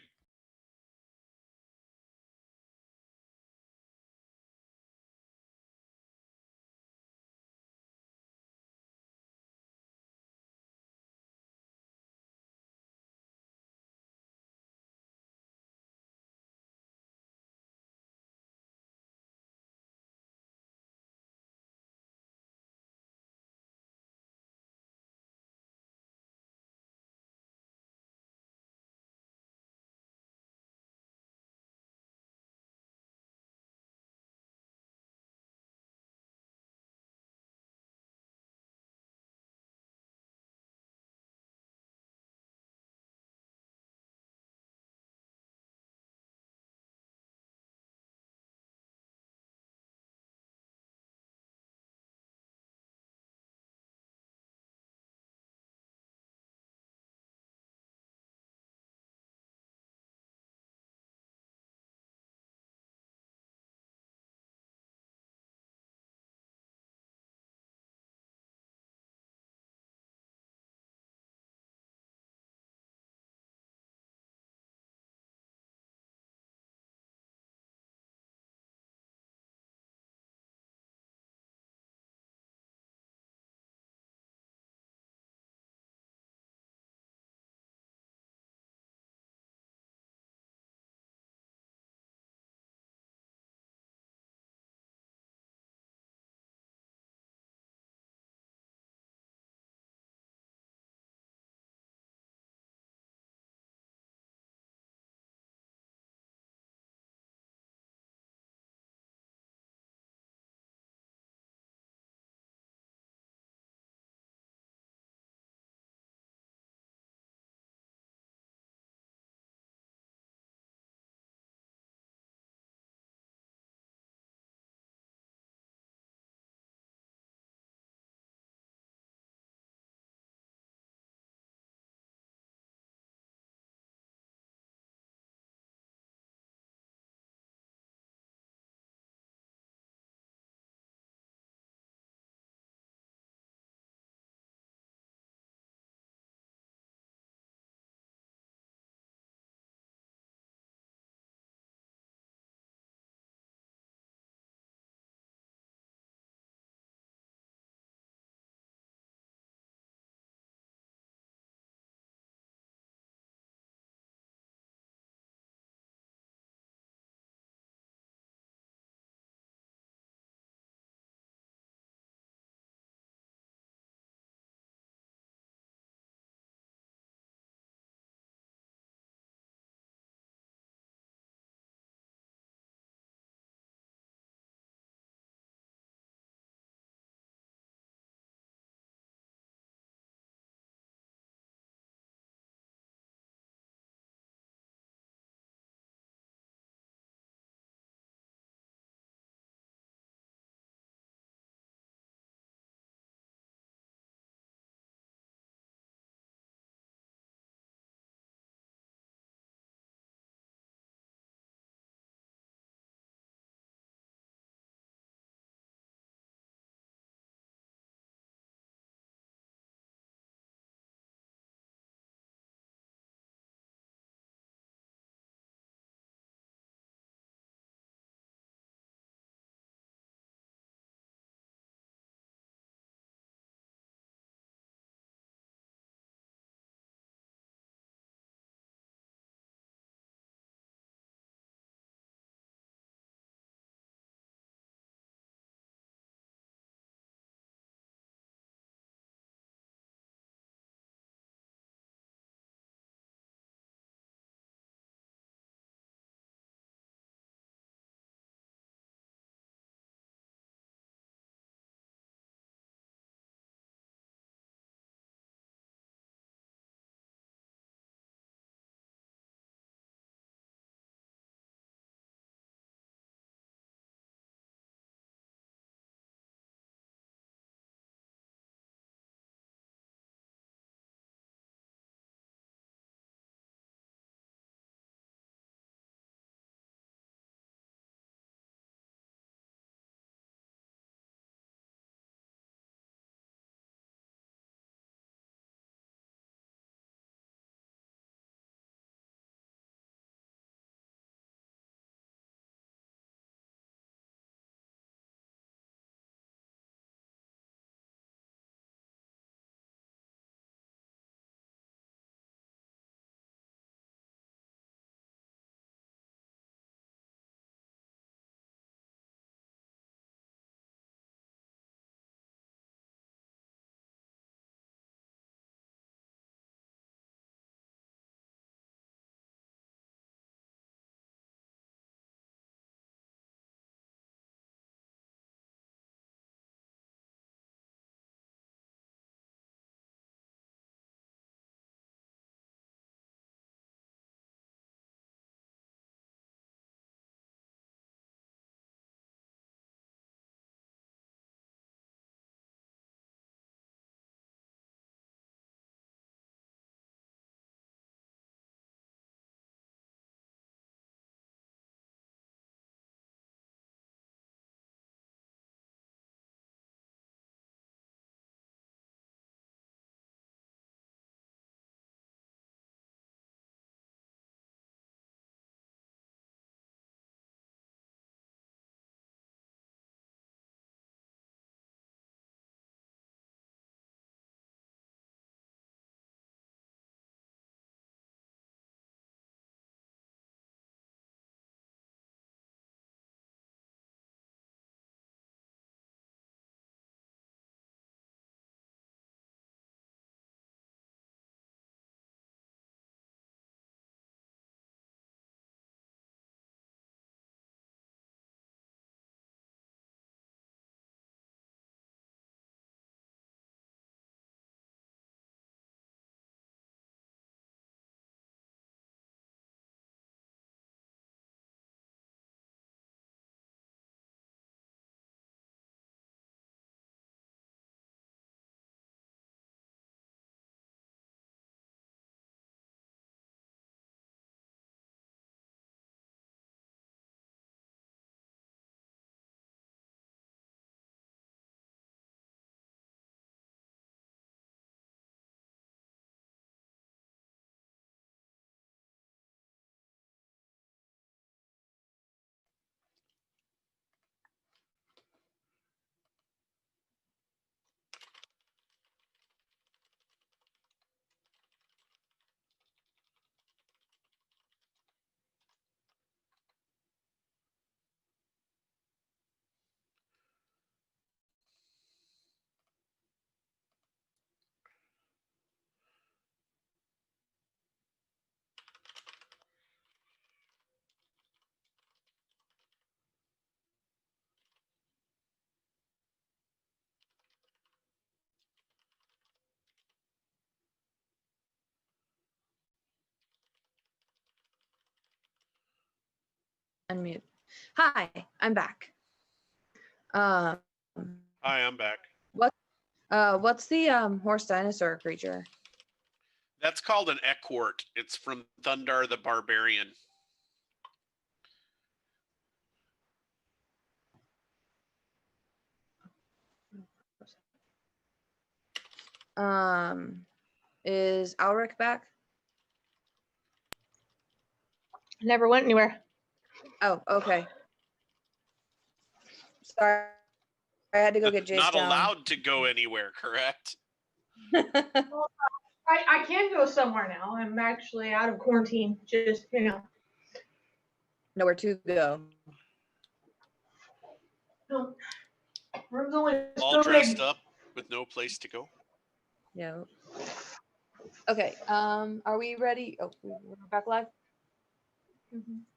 Unmute. Hi, I'm back. Um, Hi, I'm back. what's the horse dinosaur creature? That's called an Equort. It's from Thundar the Barbarian. Is Alric back? Never went anywhere. Oh, okay. Sorry, I had to go get Jace Not down. allowed to go anywhere, correct? I can go somewhere now. I'm actually out of quarantine. Just, Nowhere to go. Room's only All so dressed big. up with no place to go. Yeah. Okay. Are we ready? Oh, we're back live.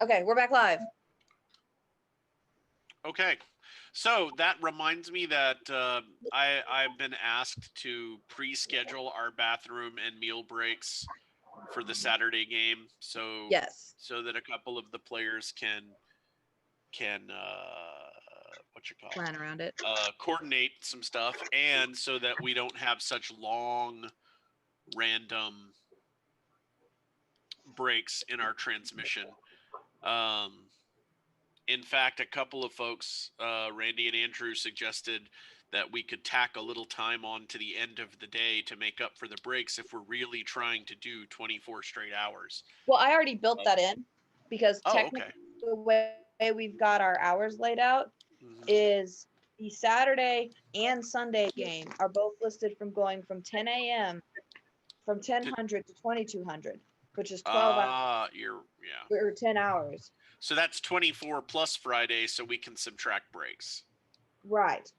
Okay, we're back live. Okay. So that reminds me that I've been asked to pre-schedule our bathroom and meal breaks for the Saturday game. So Yes. so that a couple of the players can what you call Plan around it. coordinate some stuff, and so that we don't have such long random breaks in our transmission. In fact, a couple of folks, Randy and Andrew, suggested that we could tack a little time on to the end of the day to make up for the breaks if we're really trying to do 24 straight hours. Well, I already built that in because Oh, technically okay. the way we've got our hours laid out Mhm. is the Saturday and Sunday game are both listed from going from 10 a.m. from 1000 to 2200, which is 12 hours Yeah. or 10 hours. So that's 24 plus Friday, so we can subtract breaks. Right.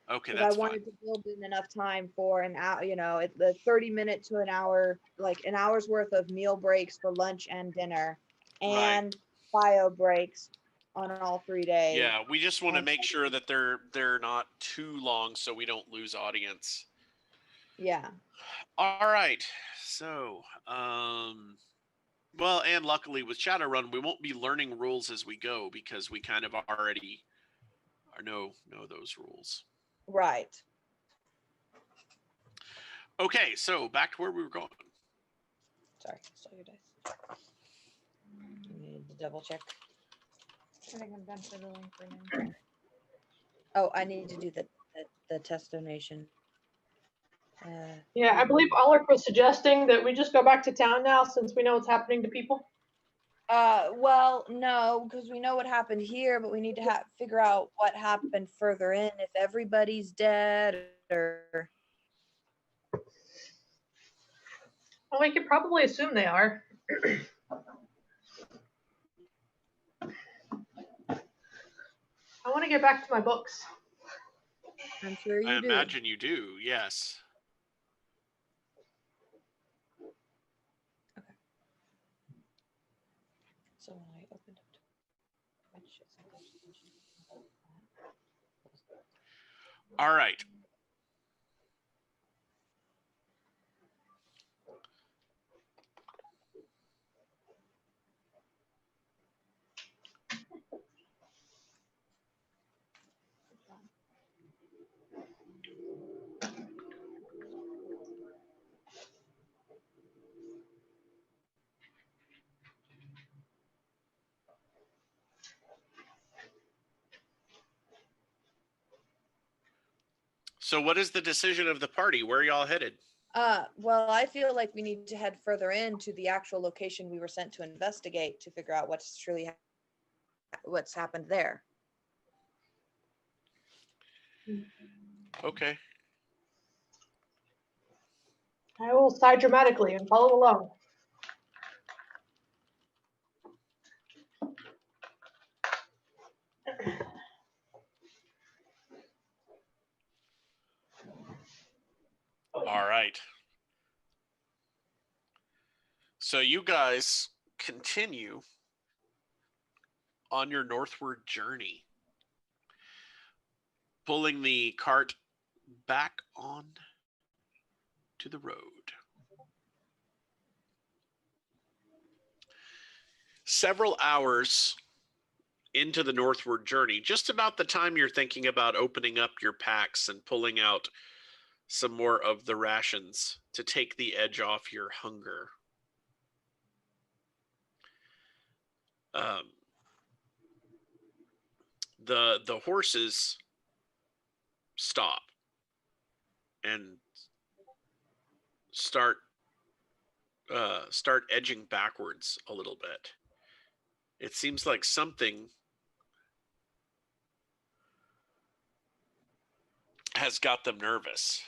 Okay, Because I that's wanted fine. to build in enough time for an hour, the 30-minute to an hour, like an hour's worth of meal breaks for lunch and dinner, and bio breaks on all 3 days. Yeah, we just want to make sure that they're not too long so we don't lose audience. Yeah. All right. So, well, and luckily with Shadowrun, we won't be learning rules as we go because we kind of already know those rules. Right. Okay, so back to where we were going. Sorry, saw your dice. You need to double check. I think I'm done for the link for now. Oh, I need to do the test donation. Yeah, I believe Alec was suggesting that we just go back to town now since we know what's happening to people. Well, no, because we know what happened here, but we need to figure out what happened further in, if everybody's dead or. Well, we could probably assume they are. I want to get back to my books. I'm sure you I do. imagine you do, yes. Okay. So when I opened up All right. So what is the decision of the party? Where are y'all headed? Well, I feel like we need to head further into the actual location we were sent to investigate to figure out what's happened there. Okay. I will sigh dramatically and follow along. All right. So you guys continue on your northward journey, pulling the cart back on to the road. Several hours into the northward journey, just about the time you're thinking about opening up your packs and pulling out some more of the rations to take the edge off your hunger. The horses stop and start edging backwards a little bit. It seems like something has got them nervous.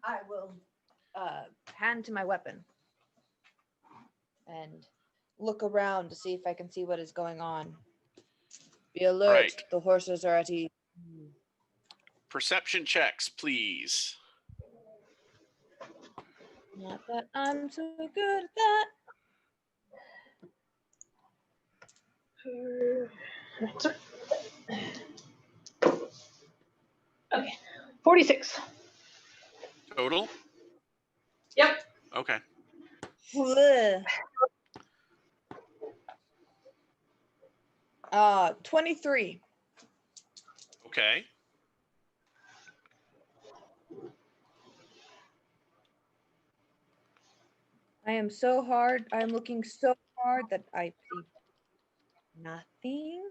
I will hand to my weapon and look around to see if I can see what is going on. Be alert. Right. The horses are at ease. Perception checks, please. Not that I'm so good at that. Okay. 46. Total? Yep. Okay. 23. Okay. I am so hard. I am looking so hard that I see nothing.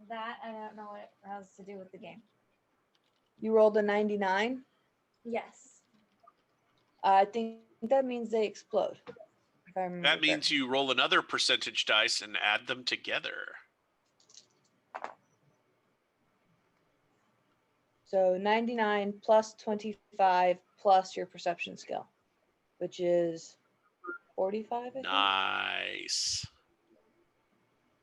That I don't know what it has to do with the game. You rolled a 99. Yes. I think that means they explode. If I remember That means correctly. you roll another percentage dice and add them together. So 99 plus 25 plus your perception skill, which is 45, I think. Nice.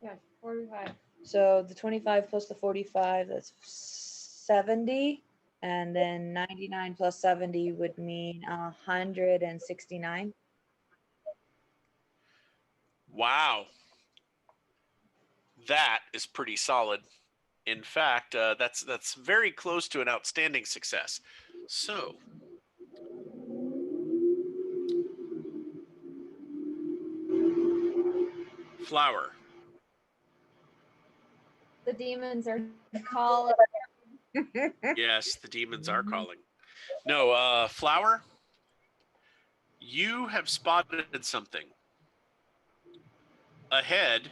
Yeah, 45. So the 25 plus the 45, that's 70. And then 99 plus 70 would mean 169. Wow. That is pretty solid. In fact, that's very close to an outstanding success. So, Flower. The demons are calling. Yes, the demons are calling. No, Flower, you have spotted something. Ahead,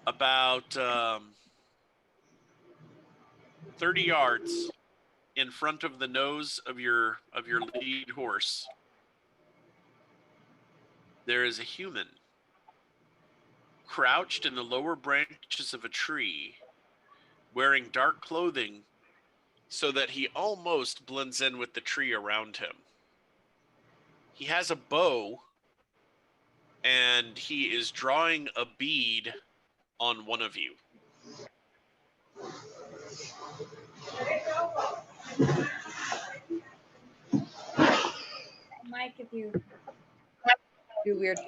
about 30 yards in front of the nose of your lead horse, there is a human crouched in the lower branches of a tree, wearing dark clothing so that he almost blends in with the tree around him. He has a bow, and he is drawing a bead on one of you. Mike, if you You're weird.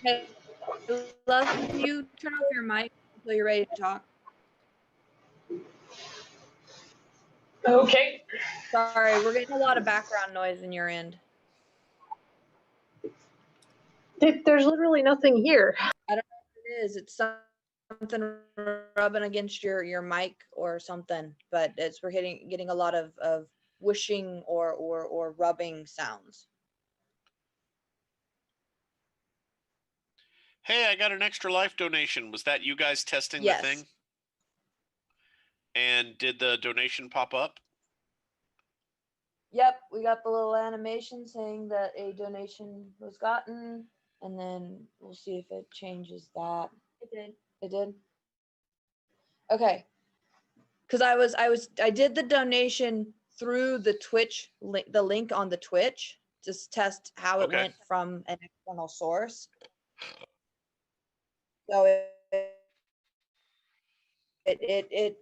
Hey, love, can you turn off your mic until you're ready to talk? Okay. Sorry, we're getting a lot of background noise in your end. There's literally nothing here. I don't know what it is. It's something rubbing against your mic or something, but we're getting a lot of whooshing or rubbing sounds. Hey, I got an extra life donation. Was that you guys testing Yes. the thing? And did the donation pop up? Yep, we got the little animation saying that a donation was gotten, and then we'll see if it changes that. it did. It did? Okay. Because I did the donation through the Twitch, the link on the Twitch, just test how it Okay. went from an external source. So it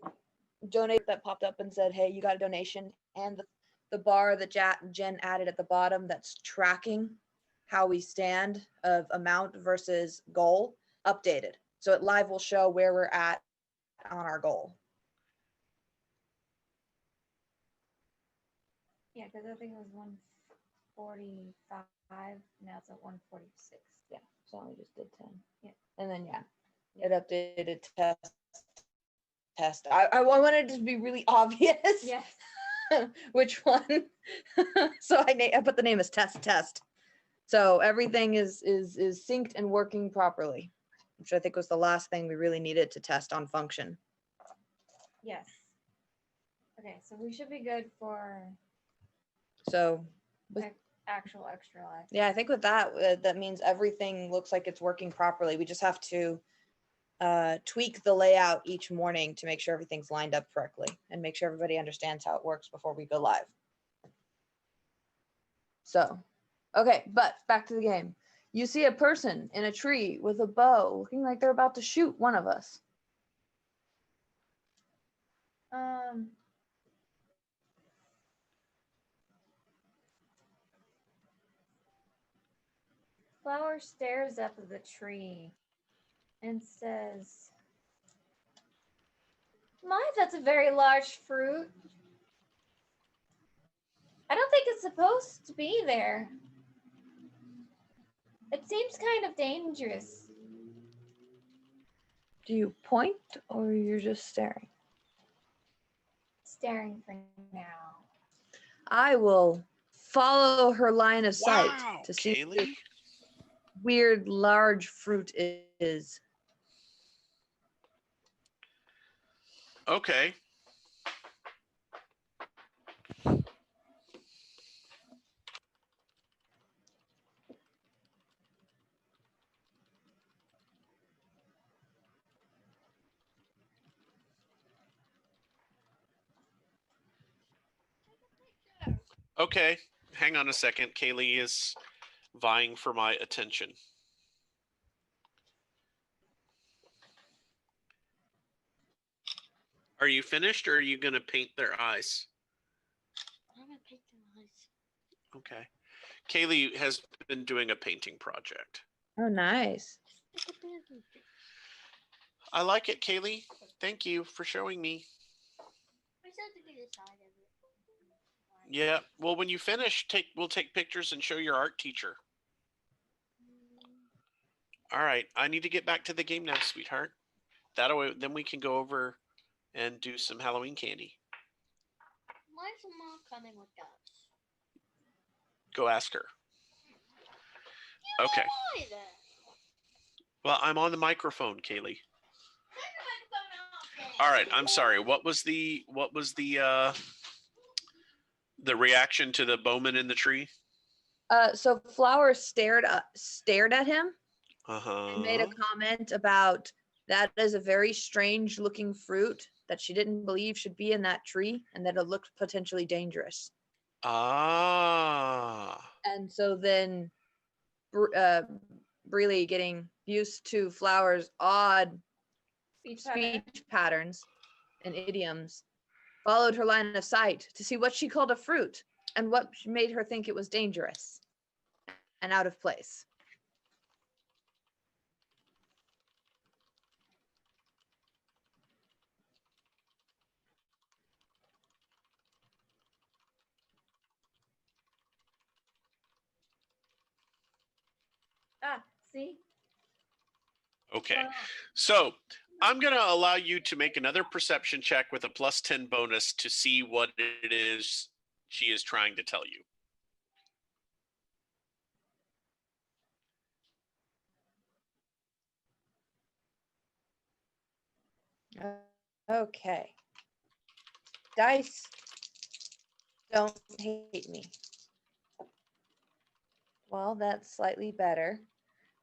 donated that popped up and said, hey, you got a donation, and the bar that Jen added at the bottom that's tracking how we stand of amount versus goal updated. So it live will show where we're at on our goal. Yeah, because I think it was 145. Now it's at 146. Yeah, so I only just did 10. Yeah. And then it updated test. I wanted it to be really obvious. Yes. Which one? So I put the name as test. So everything is synced and working properly, which I think was the last thing we really needed to test on function. Yes. Okay, so we should be good for So with, actual extra life. yeah, I think with that, that means everything looks like it's working properly. We just have to tweak the layout each morning to make sure everything's lined up correctly and make sure everybody understands how it works before we go live. So, okay, but back to the game. You see a person in a tree with a bow looking like they're about to shoot one of us. Flower stares up at the tree and says, my, that's a very large fruit. I don't think it's supposed to be there. It seems kind of dangerous. Do you point or you're just staring? Staring for now. I will follow her line of sight Wow, to see what this Kaylee. weird large fruit is. Okay. Okay. Hang on a second. Kaylee is vying for my attention. Are you finished or are you going to paint their eyes? I'm gonna paint their eyes. Okay. Kaylee has been doing a painting project. Oh, nice. Look at that. I like it, Kaylee. Thank you for showing me. I said to do the side of it. Yeah. Well, when you finish, we'll take pictures and show your art teacher. All right. I need to get back to the game now, sweetheart. That way, then we can go over and do some Halloween candy. Why is mom coming with us? Go ask her. Okay. Why then? Well, I'm on the microphone, Kaylee. All right. I'm sorry. What was the reaction to the bowman in the tree? So Flower stared at him and made a Uh-huh. comment about that is a very strange looking fruit that she didn't believe should be in that tree and that it looked potentially dangerous. Ah. And so then Breely, getting used to Flower's odd speech patterns and idioms, followed her line of sight to see what she called a fruit and what made her think it was dangerous and out of place. Ah, see? Okay. So I'm going to allow you to make another perception check with a +10 bonus to see what it is she is trying to tell you. Okay. Dice don't hate me. Well, that's slightly better.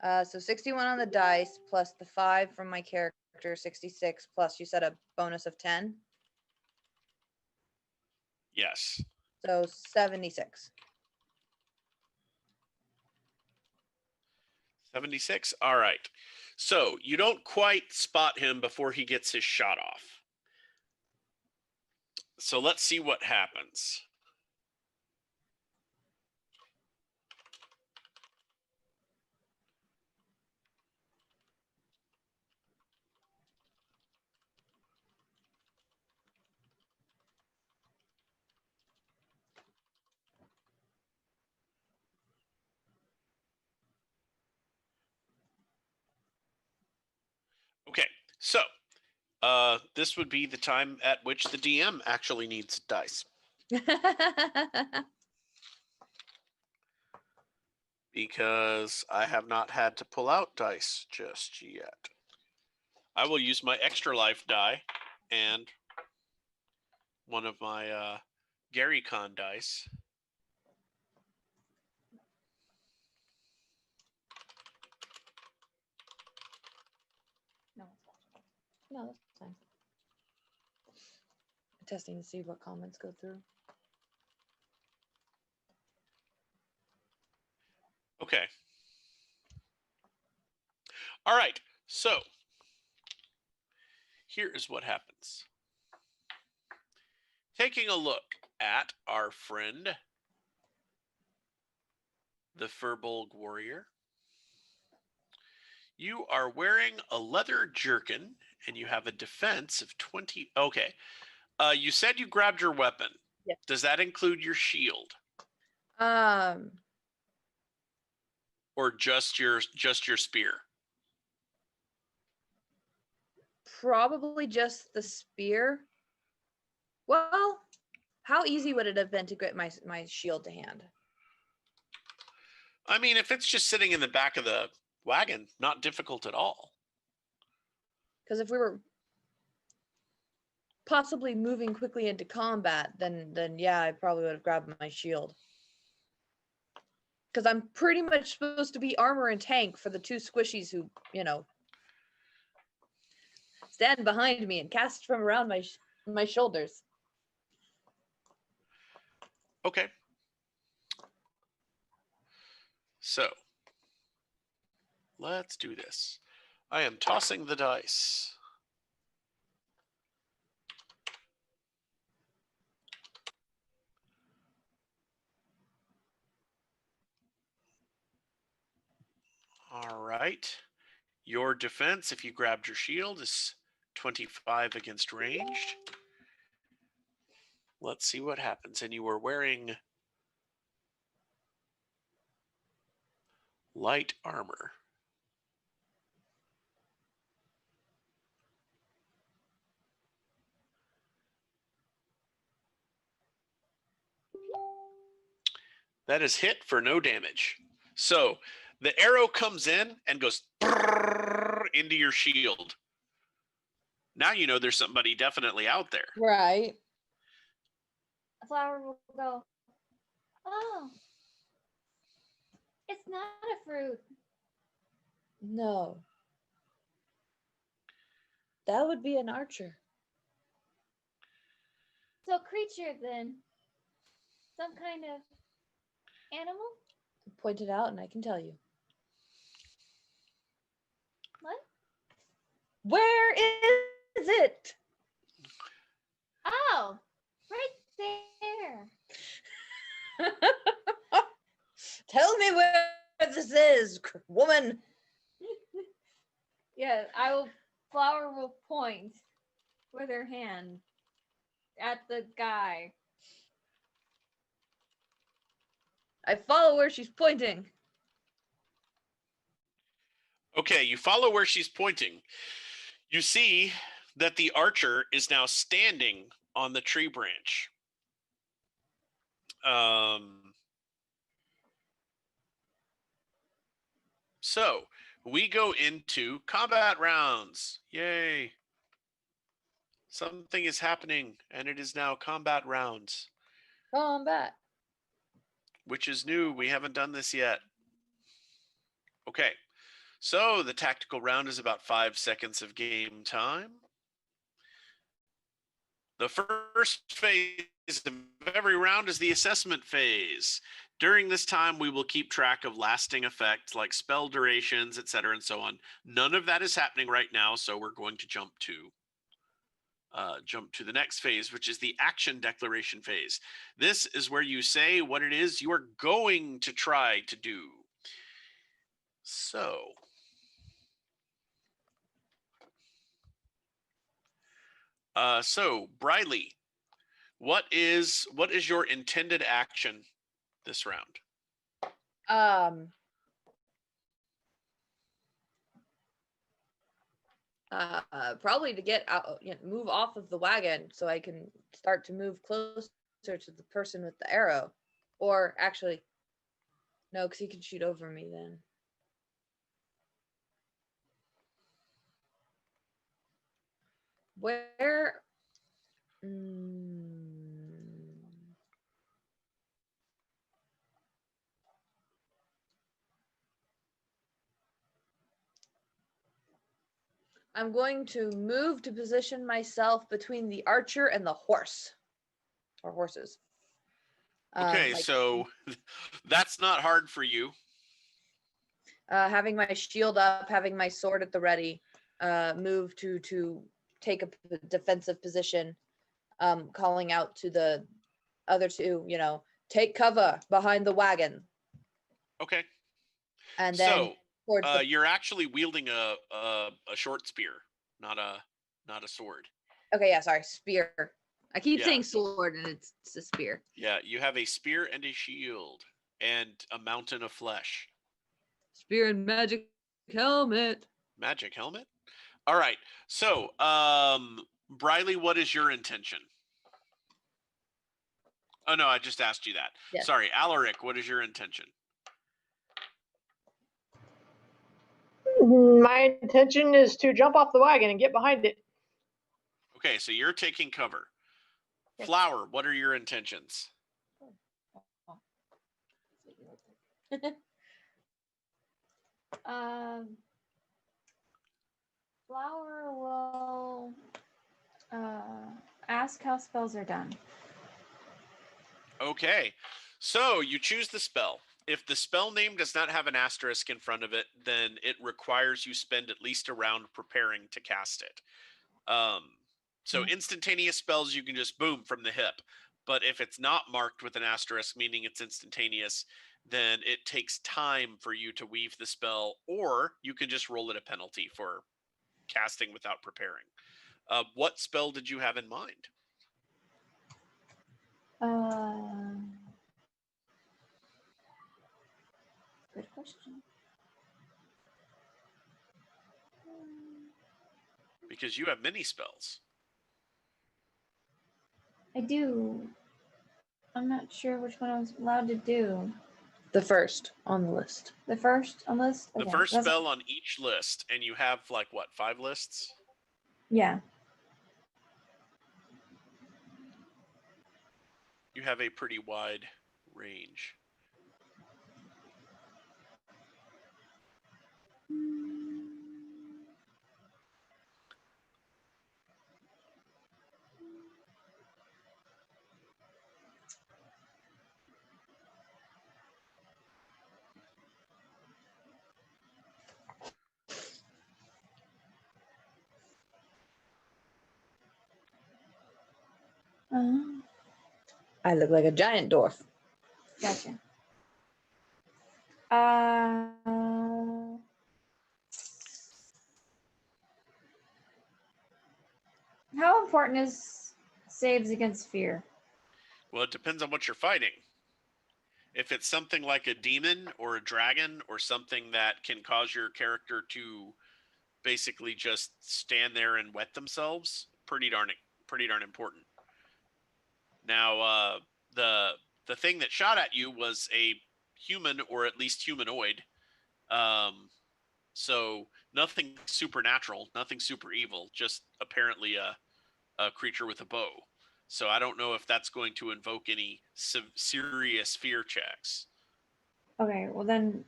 So 61 on the dice plus the 5 from my character, 66 plus you said a bonus of 10. Yes. So 76. 76. All right. So you don't quite spot him before he gets his shot off. So let's see what happens. Okay, so this would be the time at which the DM actually needs dice. Because I have not had to pull out dice just yet. I will use my extra life die and one of my Gary Con dice. No, that's fine. Testing to see what comments go through. Okay. All right. So here is what happens. Taking a look at our friend, the Furbolg Warrior. You are wearing a leather jerkin and you have a defense of 20. Okay. You said you grabbed your weapon. Yes. Does that include your shield or just your spear? Probably just the spear. Well, how easy would it have been to get my shield to hand? I mean, if it's just sitting in the back of the wagon, not difficult at all. Because if we were possibly moving quickly into combat, then yeah, I probably would have grabbed my shield. Because I'm pretty much supposed to be armor and tank for the two squishies who, stand behind me and cast from around my shoulders. Okay. So let's do this. I am tossing the dice. All right. Your defense, if you grabbed your shield, is 25 against ranged. Let's see what happens. And you were wearing light armor. That is hit for no damage. So the arrow comes in and goes into your shield. Now you know there's somebody definitely out there. Right. A flower will go, oh, it's not a fruit. No. That would be an archer. So creature then. Some kind of animal? Point it out and I can tell you. What? Where is it? Oh, right there. Tell me where this is, woman. Yeah, flower will point with her hand at the guy. I follow where she's pointing. Okay, you follow where she's pointing. You see that the archer is now standing on the tree branch. So we go into combat rounds. Yay. Something is happening, and it is now combat rounds. Combat. Which is new. We haven't done this yet. Okay. So the tactical round is about 5 seconds of game time. The first phase of every round is the assessment phase. During this time, we will keep track of lasting effects like spell durations, etc., and so on. None of that is happening right now, so we're going to jump to the next phase, which is the action declaration phase. This is where you say what it is you are going to try to do. So, Briley, what is your intended action this round? Probably to get out, move off of the wagon so I can start to move closer to the person with the arrow. Or actually, no, because he can shoot over me then. Where? I'm going to move to position myself between the archer and the horse. Or horses. Okay, so that's not hard for you. Having my shield up, having my sword at the ready, move to take a defensive position, calling out to the other two, take cover behind the wagon. Okay. And then so you're actually wielding a short spear, not a sword. Okay, yeah, sorry, spear. I keep saying sword, and it's a spear. Yeah, you have a spear and a shield and a mountain of flesh. Spear and magic helmet. Magic helmet? All right. So, Briley, what is your intention? Oh, no, I just asked you that. Yes. Sorry, Alaric, what is your intention? My intention is to jump off the wagon and get behind it. Okay, so you're taking cover. Yes. Flower, what are your intentions? Flower will ask how spells are done. Okay, so you choose the spell. If the spell name does not have an asterisk in front of it, then it requires you spend at least a round preparing to cast it. So instantaneous spells, you can just boom from the hip. But if it's not marked with an asterisk, meaning it's instantaneous, then it takes time for you to weave the spell, or you can just roll it a penalty for casting without preparing. What spell did you have in mind? Good question. Because you have many spells. I do. I'm not sure which one I was allowed to do. The first on the list. The first on the list? Okay. The first spell on each list, and you have, 5 lists? Yeah. You have a pretty wide range. I look like a giant dwarf. Gotcha. How important is saves against fear? Well, it depends on what you're fighting. If it's something like a demon or a dragon or something that can cause your character to basically just stand there and wet themselves, pretty darn important. Now, the thing that shot at you was a human, or at least humanoid. So nothing supernatural, nothing super evil, just apparently a creature with a bow. So I don't know if that's going to invoke any serious fear checks. Okay, well then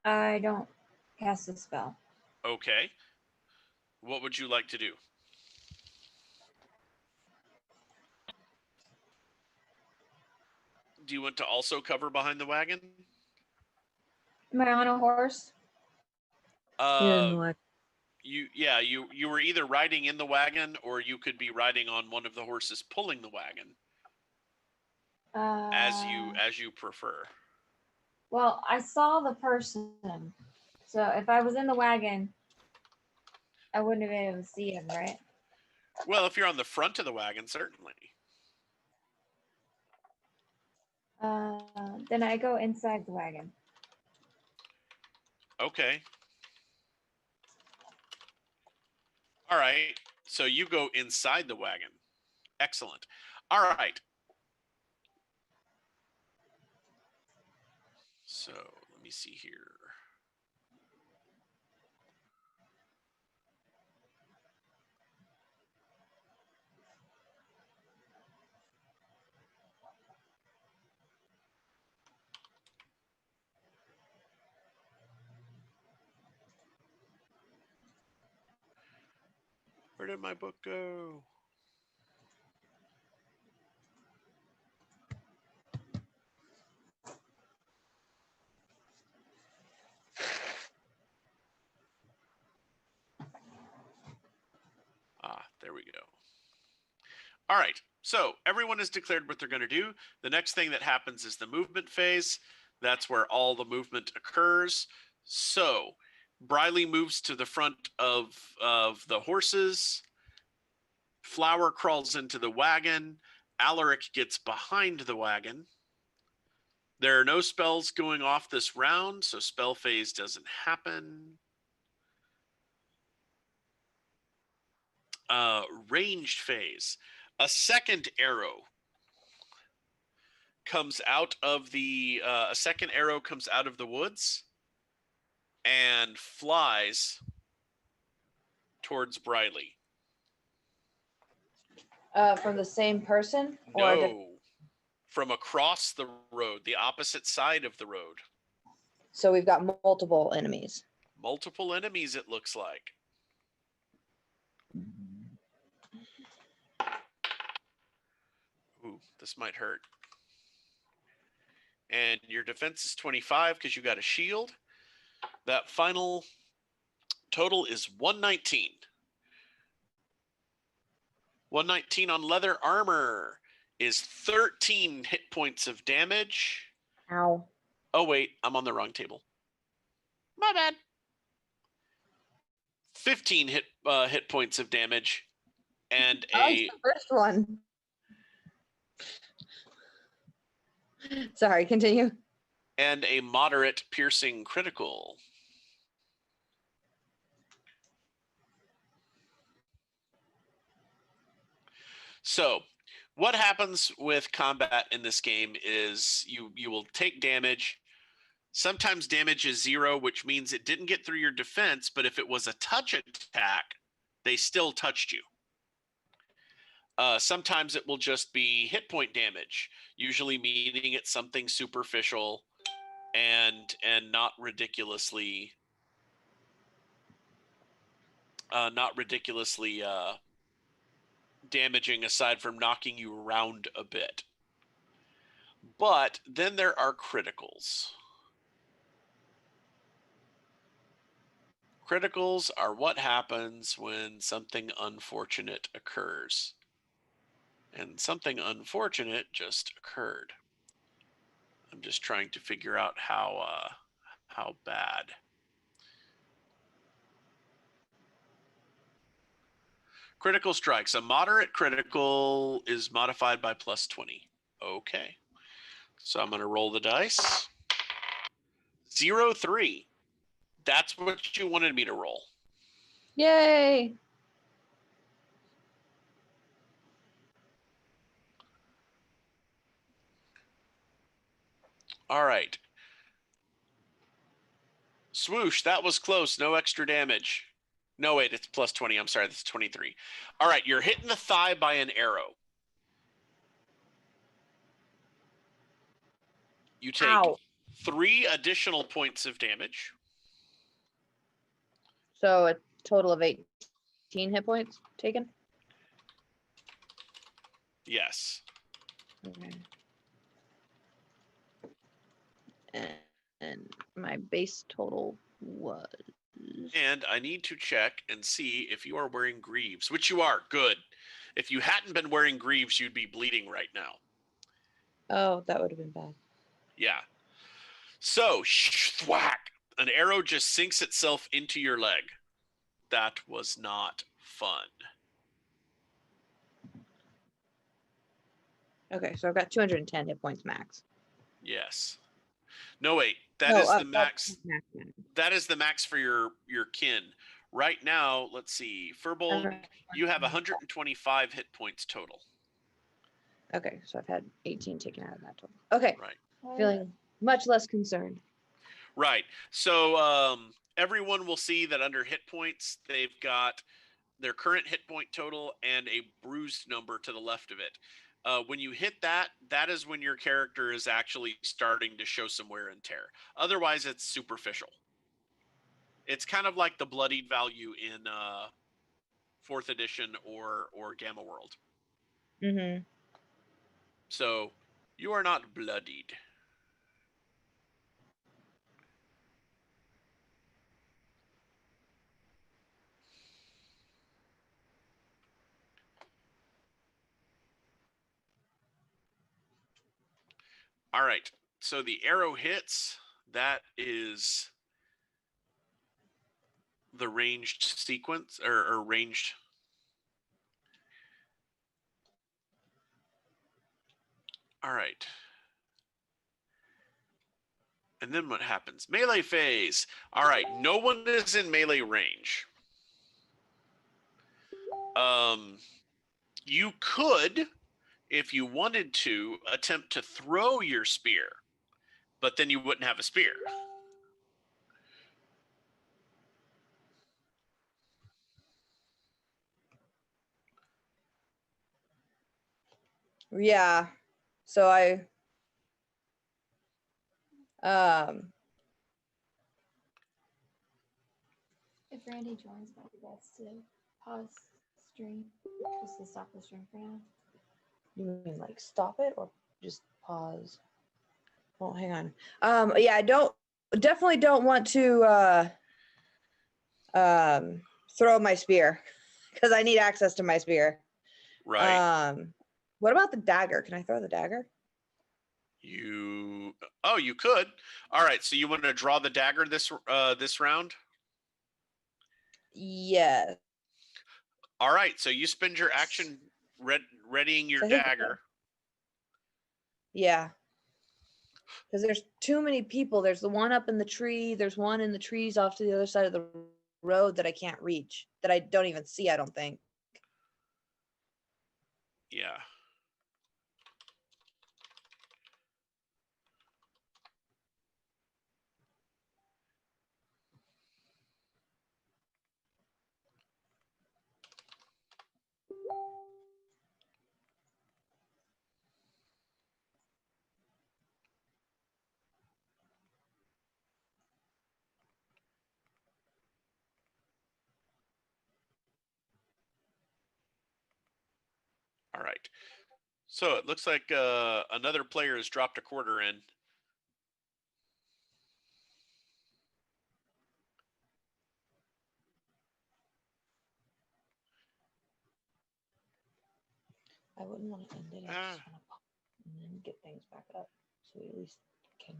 I don't cast the spell. Okay. What would you like to do? do you want to also cover behind the wagon? Am I on a horse? You were either riding in the wagon or you could be riding on one of the horses pulling the wagon, as you prefer. Well, I saw the person, so if I was in the wagon, I wouldn't have been able to see him, right? Well, if you're on the front of the wagon, certainly. Then I go inside the wagon. Okay. All right. So you go inside the wagon. Excellent. All right. So let me see here. Where did my book go? Ah, there we go. All right. So everyone has declared what they're going to do. The next thing that happens is the movement phase. That's where all the movement occurs. So Briley moves to the front of the horses. Flower crawls into the wagon. Alaric gets behind the wagon. There are no spells going off this round, so spell phase doesn't happen. Ranged phase. A second arrow comes out of the woods and flies towards Briley. From the same person? Or No, from across the road, the opposite side of the road. so we've got multiple enemies. Multiple enemies, it looks like. Ooh, this might hurt. And your defense is 25 because you got a shield. That final total is 119. 119 on leather armor is 13 hit points of damage. Ow. Oh, wait, I'm on the wrong table. My bad. 15 hit points of damage and I liked the first one. Sorry, continue. And a moderate piercing critical. So what happens with combat in this game is you will take damage. Sometimes damage is 0, which means it didn't get through your defense, but if it was a touch attack, they still touched you. Sometimes it will just be hit point damage, usually meaning it's something superficial and not ridiculously damaging, aside from knocking you around a bit. But then there are criticals. Criticals are what happens when something unfortunate occurs. And something unfortunate just occurred. I'm just trying to figure out how bad. Critical strikes. A moderate critical is modified by plus 20. Okay. So I'm going to roll the dice. 0, 3. That's what you wanted me to roll. Yay. All right. Swoosh, that was close. No extra damage. No, wait, it's plus 20. I'm sorry, that's 23. All right, you're hitting the thigh by an arrow. You take Ow. 3 additional points of damage. So a total of 18 hit points taken? Yes. Okay. my base total was. And I need to check and see if you are wearing greaves, which you are. Good. If you hadn't been wearing greaves, you'd be bleeding right now. Oh, that would have been bad. Yeah. So, thwack. An arrow just sinks itself into your leg. That was not fun. Okay, so I've got 210 hit points max. Yes. No, wait. That No, is the max. max. That is the max for your kin. Right now, let's see. Furbolg, you have 125 hit points total. Okay, so I've had 18 taken out of that total. Okay, Right. feeling much less concerned. Right. So everyone will see that under hit points, they've got their current hit point total and a bruised number to the left of it. When you hit that, that is when your character is actually starting to show some wear and tear. Otherwise, it's superficial. It's kind of like the bloodied value in 4th edition or Gamma World. Mm-hmm. So you are not bloodied. All right. So the arrow hits. That is the ranged sequence or ranged. All right. And then what happens? Melee phase. All right. No one is in melee range. You could, if you wanted to, attempt to throw your spear, but then you wouldn't have a spear. Yeah. So I If Randy joins, might be best to pause stream just to stop the stream for now. you mean like stop it or just pause? Well, hang on. Yeah, I definitely don't want to throw my spear because I need access to my spear. Right. What about the dagger? Can I throw the dagger? You could. All right, so you want to draw the dagger this round? Yes. All right, so you spend your action readying your I think dagger. Yeah. Because there's too many people. There's the one up in the tree. There's one in the trees off to the other side of the road that I can't reach, that I don't even see, I don't think. Yeah. All right. So it looks like another player has dropped a quarter in. I wouldn't want to end it. I just want to pop and then get things back up so we at least can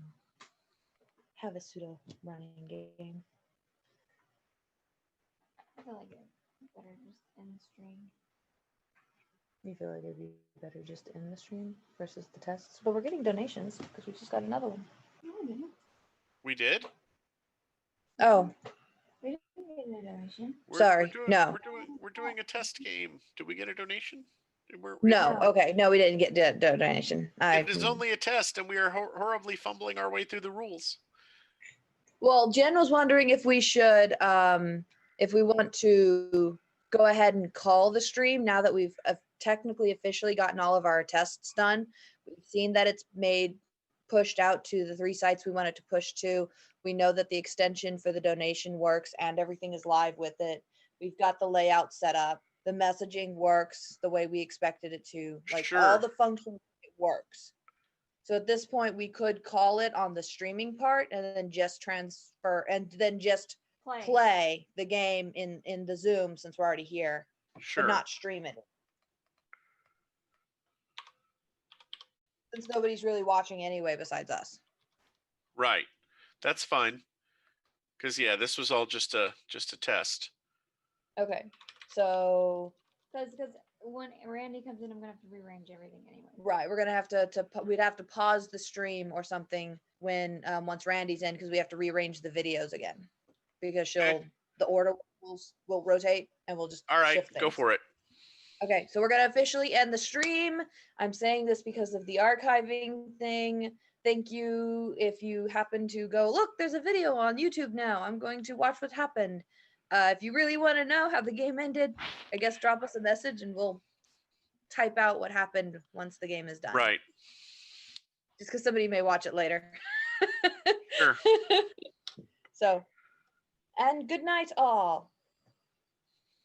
have a pseudo running game. I feel like it's better just end the stream. You feel like it'd be better just in the stream versus the tests? But we're getting donations because we just got another one. No, we didn't. We did? Oh, We didn't get a donation. sorry. No. We're doing a test game. Did we get a donation? No. No. Okay. No, we didn't get donation. It is only a test, and we are horribly fumbling our way through the rules. Well, Jen was wondering if we should, if we want to go ahead and call the stream now that we've technically officially gotten all of our tests done. We've seen that it's pushed out to the 3 sites we want it to push to. We know that the extension for the donation works and everything is live with it. We've got the layout set up. The messaging works the way we expected it to. Like all Sure. the functions, it works. So at this point, we could call it on the streaming part and then just transfer and then just play the game in the Zoom since we're already here, Sure. but not stream it. Since nobody's really watching anyway besides us. Right. That's fine. Because yeah, this was all just a test. Okay. So Because when Randy comes in, I'm gonna have to rearrange everything anyway. right, we're gonna have we'd have to pause the stream or something when once Randy's in because we have to rearrange the videos again because the order will rotate and we'll just All right, shift go things. for it. Okay, so we're gonna officially end the stream. I'm saying this because of the archiving thing. Thank you. If you happen to go, look, there's a video on YouTube now. I'm going to watch what happened. If you really want to know how the game ended, I guess drop us a message and we'll type out what happened once the game is done. Right. Just because somebody may watch it later. Sure. So, and good night all.